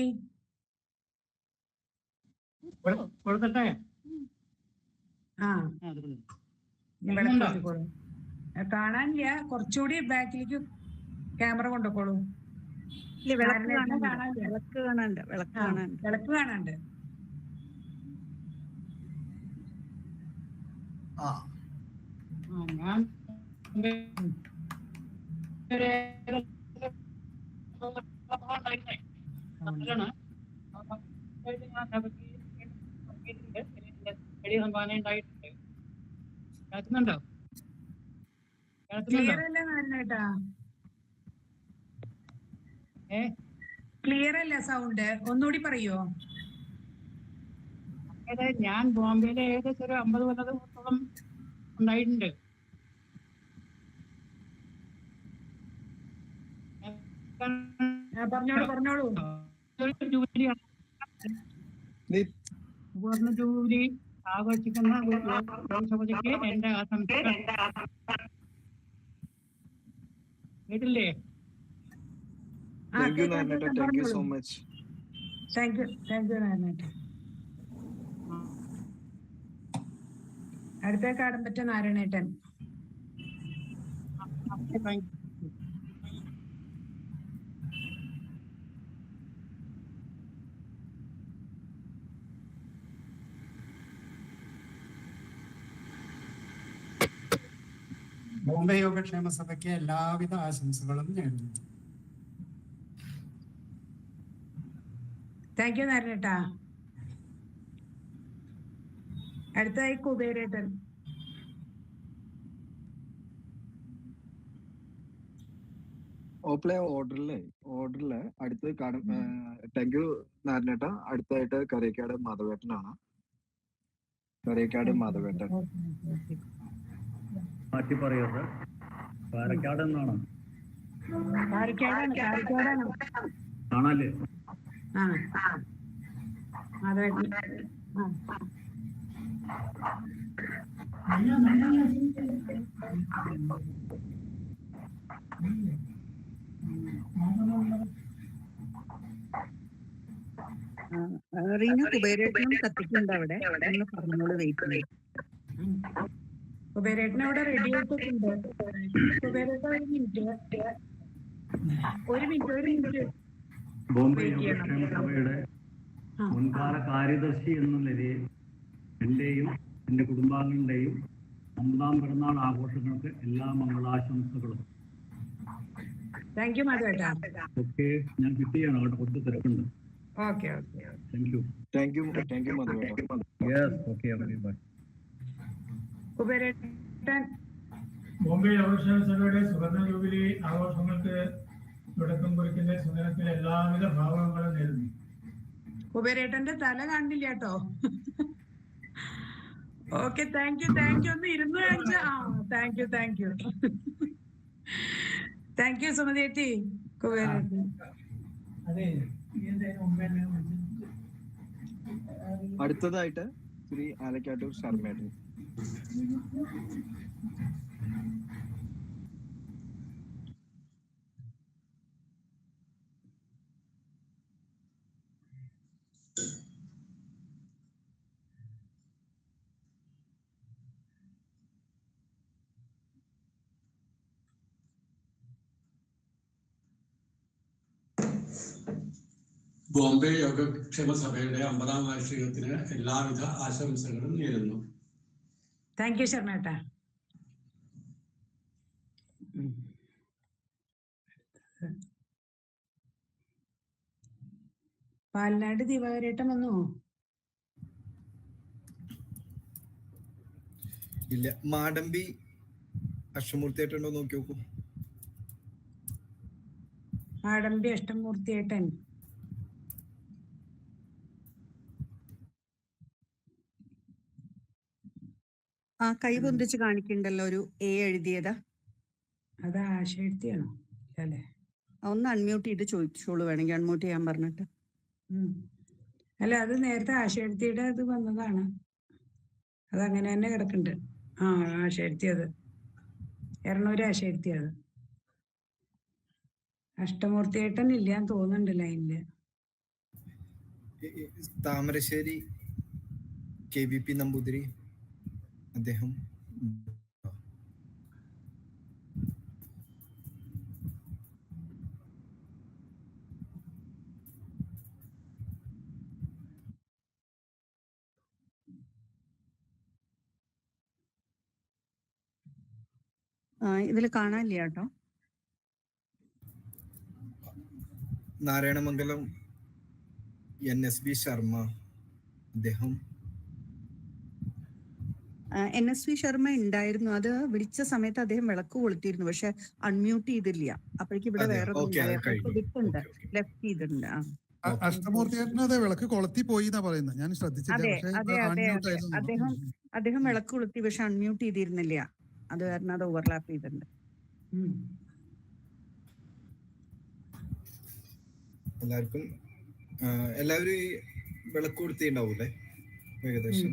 S2: കാണാനില്ല. കുറച്ചുകൂടി ബാക്കിലേക്ക് ക്യാമറ കൊണ്ടുപോക്കോളൂ.
S23: ഇല്ല, വിളക്ക്
S2: നാരായണേട്ടനെ
S23: കാണാനുണ്ട്,
S2: കാണാനില്ല.
S23: വിളക്ക് കാണാനുണ്ട്, വിളക്ക്
S2: ആ,
S23: കാണാനുണ്ട്.
S2: വിളക്ക് കാണാനുണ്ട്.
S7: ഞാൻ കേൾക്കുന്നുണ്ടോ?
S2: ക്ലിയർ അല്ല നാരായണേട്ടാ, ക്ലിയർ അല്ല സൗണ്ട്. ഒന്നുകൂടി പറയോ?
S7: ഞാൻ ബോംബെയിലെ ഏകദേശം ഒരു 50 കൊല്ലത്തോളം ഉണ്ടായിട്ടുണ്ട്.
S2: പറഞ്ഞോളൂ.
S7: ജൂബിലിയാണ്, സുവർണ ജൂബിലി ആഘോഷിക്കുന്ന സഭയ്ക്ക് എന്റെ ആശംസകൾ. കേട്ടില്ലേ?
S22: താങ്ക് യു നാരായണേട്ടാ, thank you so much.
S2: Thank you നാരായണേട്ടാ. അടുത്ത കാടമ്പറ്റ നാരായണേട്ടൻ.
S9: ബോംബെ യോഗക്ഷേമ സഭയ്ക്ക് എല്ലാവിധ ആശംസകളും നേരുന്നു.
S2: താങ്ക് യു നാരായണേട്ടാ. അടുത്തായി കുബേരേട്ടൻ.
S22: ഓപ്ലേ ഓർഡറില് അടുത്ത് താങ്ക് യു നാരായണേട്ടാ. അടുത്തായിട്ട് കരേക്കാട് മാധവേട്ടനാണ്. കരേക്കാട് മാധവേട്ടൻ.
S27: മാറ്റി പറയോ സർ? പാലക്കാട് എന്നാണ് കാണാല്ലേ?
S23: റീന കുബേരേട്ടനും കത്തിക്കുണ്ട് അവിടെ. ഒന്ന് പറഞ്ഞോളൂ, വെയിറ്റ് ചെയ്യും.
S2: കുബേരേട്ടൻ അവിടെ റെഡി ആയിട്ടുണ്ട്. കുബേരേട്ടൻ ഒരു മിനിറ്റ്
S27: ബോംബെ യോഗക്ഷേമ സഭയുടെ മുൻകാല കാര്യദർശി എന്ന നിലയിൽ എന്റെയും എന്റെ കുടുംബാംഗങ്ങളുടെയും 50ാം പിറന്നാൾ ആഘോഷങ്ങൾക്ക് എല്ലാ മംഗളാശംസകളും.
S2: താങ്ക് യു മാധവേട്ടാ.
S27: ഓക്കെ, ഞാൻ കിട്ടിയാണ് അവിടെ കുറച്ച് തിരക്കുണ്ട്.
S2: ഓക്കെ
S22: താങ്ക് യു മാധവേട്ട.
S27: Yes, okay, bye.
S2: കുബേരേട്ടൻ.
S6: ബോംബെ യോഗക്ഷേമ സഭയുടെ സുവർണ ജൂബിലി ആഘോഷങ്ങൾക്ക് തുടക്കം കുറിക്കുന്ന സുദിനത്തിൽ എല്ലാവിധ ഭാവങ്ങളും നേരുന്നു.
S2: കുബേരേട്ടന്റെ തല കാണില്ല കേട്ടോ. Okay, thank U. ഒന്ന് ഇരുന്ന് കാണിച്ച. Thank you thank U Sumathi ചേച്ചി. കുബേരേട്ടൻ
S22: അടുത്തതായിട്ട് ശ്രീ ആലക്കാട്ടൂർ ശർമ്മേട്ടൻ.
S13: ബോംബെ യോഗക്ഷേമ സഭയുടെ 50ാം വാർഷികത്തിന് എല്ലാവിധ ആശംസകളും നേരുന്നു.
S2: താങ്ക് യു ശർമ്മേട്ടാ. പാലനാട് ദിവാകരേട്ടൻ വന്നോ?
S8: ഇല്ല. മാടമ്പി അഷ്ടമൂർത്തിയായിട്ടുണ്ടോ നോക്കി നോക്കൂ.
S2: മാടമ്പി അഷ്ടമൂർത്തിയേട്ടൻ.
S23: കൈ പൊന്തിച്ച് കാണിക്കണ്ടല്ലോ, ഒരു എ എഴുതിയതാ.
S2: അത് ആശയെഴുത്തിയാണോ? അല്ലേ,
S23: ഒന്ന് അൺമ്യൂട്ട് ചെയ്ത് ചോദിച്ചോളൂ, വേണമെങ്കിൽ അൺമ്യൂട്ട് ചെയ്യാൻ പറഞ്ഞിട്ട്.
S2: അല്ല, അത് നേരത്തെ ആശയെഴുത്തിയുടെ അത് വന്നതാണ്. അത് അങ്ങനെ തന്നെ കിടക്കുന്നുണ്ട്. ആശയെഴുത്തിയത് എറണൂര് ആശയെഴുത്തിയത്. അഷ്ടമൂർത്തിയേട്ടൻ ഇല്ലാന്ന് തോന്നുന്നുണ്ട് ലൈനില്.
S8: താമരശ്ശേരി KVP നമ്പൂതിരി അദ്ദേഹം.
S23: ഇതിൽ കാണാനില്ല കേട്ടോ.
S8: നാരായണമംഗലം NSB ശർമ്മ, അദ്ദേഹം
S23: NSV ശർമ്മ ഉണ്ടായിരുന്നു. അത് വിളിച്ച സമയത്ത് അദ്ദേഹം വിളക്ക് കൊളുത്തിയിരുന്നു, പക്ഷെ അൺമ്യൂട്ട് ചെയ്തില്ല. അപ്പോഴേക്കും ഇവിടെ വേറെ ലെഫ്റ്റ് ചെയ്തിട്ടുണ്ട്.
S3: അഷ്ടമൂർത്തിയേട്ടനത് വിളക്ക് കൊളുത്തി പോയി എന്നാ പറയുന്നത്, ഞാൻ ശ്രദ്ധിച്ചില്ല.
S23: അദ്ദേഹം വിളക്ക് കൊളുത്തി, പക്ഷെ അൺമ്യൂട്ട് ചെയ്തിരുന്നില്ല. അത് കാരണം അത് ഓവർലാപ്പ് ചെയ്തിട്ടുണ്ട്.
S8: എല്ലാവരും ഈ വിളക്ക് കൊടുത്തിണ്ടാവൂലേ ഏകദേശം?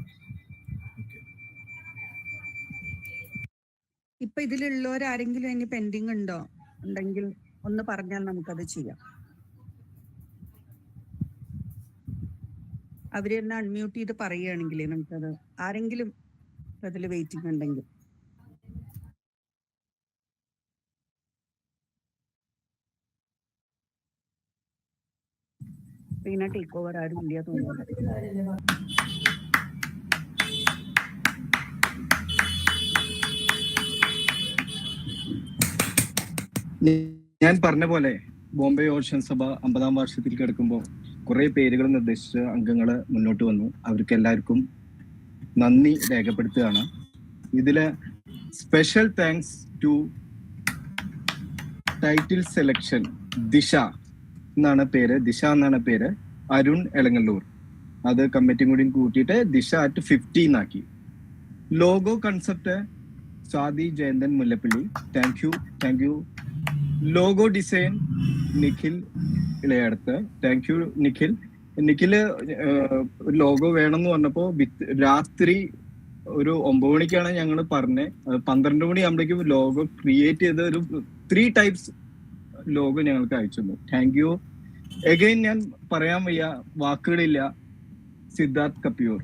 S23: ഇപ്പൊ ഇതിലുള്ളവരാരെങ്കിലും ഇനി പെൻഡിങ് ഉണ്ടെങ്കിൽ ഒന്ന് പറഞ്ഞാൽ നമുക്കത് ചെയ്യാം. അവര് തന്നെ അൺമ്യൂട്ട് ചെയ്ത് പറയുകയാണെങ്കിൽ നമുക്കത്, ആരെങ്കിലും അതിൽ വെയിറ്റിംഗ് ഉണ്ടെങ്കിൽ. പിന്നെ ടേക്ക് ഓവർ ആരും ഇല്ല തോന്നുന്നു.
S22: ഞാൻ പറഞ്ഞ പോലെ ബോംബെ യുവജന സഭ 50-ാം വാർഷികത്തിൽ കിടക്കുമ്പോൾ കുറെ പേരുകൾ നിർദ്ദേശിച്ച അംഗങ്ങള് മുന്നോട്ട് വന്നു. അവർക്ക് എല്ലാവർക്കും നന്ദി രേഖപ്പെടുത്തുകയാണ്. ഇതില് special thanks to title selection Disha എന്നാണ് പേര്, അരുൺ എളങ്ങല്ലൂർ. അത് കമ്മിറ്റിയും കൂടി കൂട്ടിയിട്ട് ദിശ at 15 ആക്കി. Logo concept Swathi Jayanthan Mullappally, thank you. Logo design Nikhil Elayadath, thank you Nikhil logo വേണമെന്ന് പറഞ്ഞപ്പോ രാത്രി ഒരു 9 മണിക്കാണ് ഞങ്ങൾ പറഞ്ഞത്. 12 മണി ആകുമ്പോഴേക്കും ലോഗോ ക്രിയേറ്റ് ചെയ്ത ഒരു 3 ടൈപ്സ് ലോഗോ ഞങ്ങൾക്ക് അയച്ചു തന്നു. Thank you again. ഞാൻ പറയാൻ വയ്യ, വാക്കുകളില്ല. സിദ്ധാർത്ഥ് കപ്യൂർ,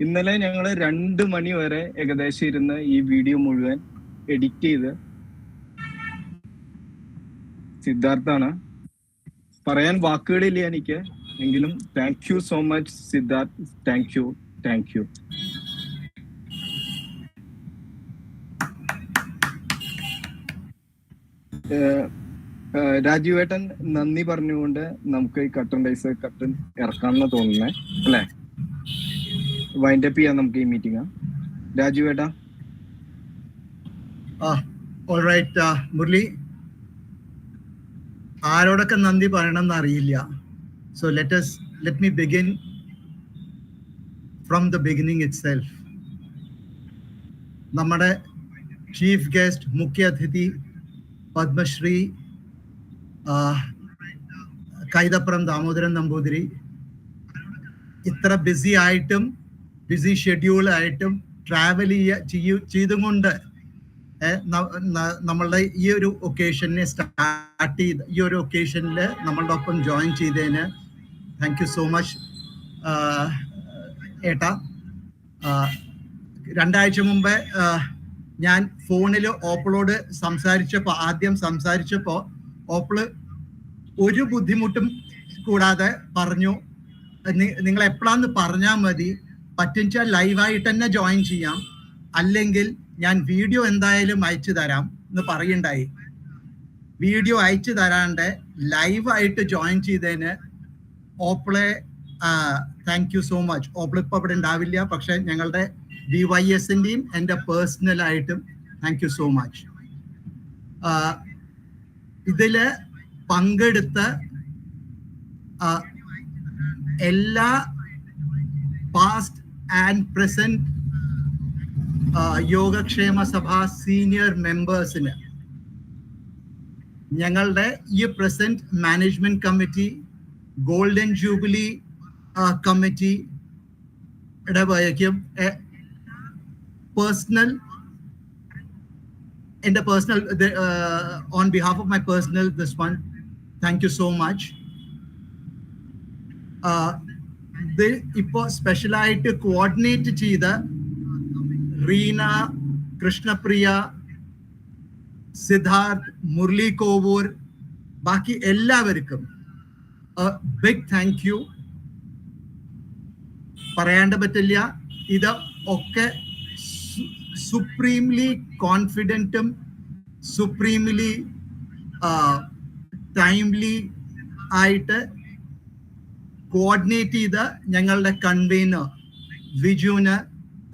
S22: ഇന്നലെ ഞങ്ങൾ 2 മണി വരെ ഏകദേശം ഇരുന്ന് ഈ വീഡിയോ മുഴുവൻ എഡിറ്റ് ചെയ്ത് സിദ്ധാർത്ഥാണ്. പറയാൻ വാക്കുകളില്ല എനിക്ക്, എങ്കിലും thank you so much Siddharth. Thank you. രാജീവേട്ടൻ നന്ദി പറഞ്ഞുകൊണ്ട് നമുക്ക് ഈ കട്ടൻ ഇറക്കാമെന്ന് തോന്നുന്നേ അല്ലേ? വൈൻഡപ്പ് ചെയ്യാം നമുക്ക് ഈ മീറ്റിംഗ്. രാജീവേട്ടാ.
S14: ഓൾറൈറ്റ് മുരളി, ആരോടൊക്കെ നന്ദി പറയണമെന്ന് അറിയില്ല. So let me begin from the beginning itself. നമ്മുടെ ചീഫ് ഗസ്റ്റ്, മുഖ്യ അതിഥി പത്മശ്രീ കൈതപ്പുറം ദാമോദരൻ നമ്പൂതിരി, ഇത്ര ബിസി ഷെഡ്യൂൾ ആയിട്ടും ട്രാവൽ ചെയ്തും കൊണ്ട് നമ്മളുടെ ഈ ഒരു ഒക്കേഷനെ സ്റ്റാർട്ട് ചെയ്ത് ഈ ഒരു ഒക്കേഷനിൽ നമ്മളുടെ ഒപ്പം ജോയിൻ ചെയ്തതിന് താങ്ക് യു സോ മച്ച് ഏട്ടാ. 2 ആഴ്ച മുമ്പേ ഞാൻ ഫോണിൽ ഓപ്പിളോട് ആദ്യം സംസാരിച്ചപ്പോൾ ഓപ്പിള് ഒരു ബുദ്ധിമുട്ടും കൂടാതെ പറഞ്ഞു, നിങ്ങൾ എപ്പോഴാന്ന് പറഞ്ഞാൽ മതി, പറ്റുക ലൈവായിട്ട് തന്നെ ജോയിൻ ചെയ്യാം, അല്ലെങ്കിൽ ഞാൻ വീഡിയോ എന്തായാലും അയച്ചു തരാം എന്ന് പറയുണ്ടായി. വീഡിയോ അയച്ചു തരാണ്ട് ലൈവായിട്ട് ജോയിൻ ചെയ്തതിന് ഓപ്പിളെ താങ്ക് യു സോ മച്ച്. ഓപ്പിൾ ഇപ്പൊ ഇവിടെ ഉണ്ടാവില്ല, പക്ഷെ ഞങ്ങളുടെ DYSന്റെയും എൻ്റെ പേഴ്സണലായിട്ടും താങ്ക് യു സോ മച്ച്. ഇതില് പങ്കെടുത്ത എല്ലാ പാസ്റ്റ് ആൻഡ് പ്രസന്റ് യോഗക്ഷേമ സഭ സീനിയർ മെമ്പേഴ്സിന്, ഞങ്ങളുടെ ഈ present management committee, golden jubilee കമ്മിറ്റിയുടെ വഴിക്കും എൻ്റെ personal on behalf of my personal this one thank you so much. ഇത് ഇപ്പോൾ സ്പെഷ്യലായിട്ട് കോർഡിനേറ്റ് ചെയ്ത റീന, കൃഷ്ണപ്രിയ, സിദ്ധാർത്ഥ്, മുരളി കോവൂർ, ബാക്കി എല്ലാവർക്കും ബിഗ് താങ്ക് യു. പറയാണ്ട് പറ്റില്ല. ഇത് ഒക്കെ സുപ്രീംലി കോൺഫിഡൻറ്റും സുപ്രീംലി ടൈംലി ആയിട്ട് കോർഡിനേറ്റ് ചെയ്ത ഞങ്ങളുടെ കൺവീനർ വിജുവിന്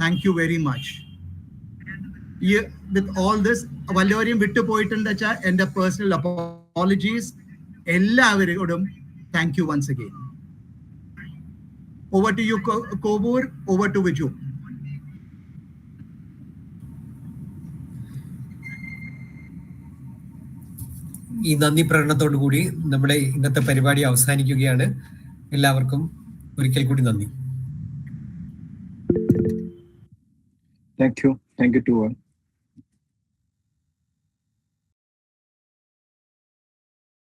S14: താങ്ക് യു വെരി മച്ച്. ഈ വിത്ത് ഓൾ ദിസ് വല്ലവരെയും വിട്ടുപോയിട്ടുണ്ട് വെച്ചാൽ എൻ്റെ പേഴ്സണൽ അപ്പോളജീസ്. എല്ലാവരോടും thank you once again. Over to you Kovoor, over to Viju.
S5: ഈ നന്ദി പ്രകടനത്തോടു കൂടി നമ്മുടെ ഇന്നത്തെ പരിപാടി അവസാനിക്കുകയാണ്. എല്ലാവർക്കും ഒരിക്കൽ കൂടി നന്ദി.
S22: Thank you to all.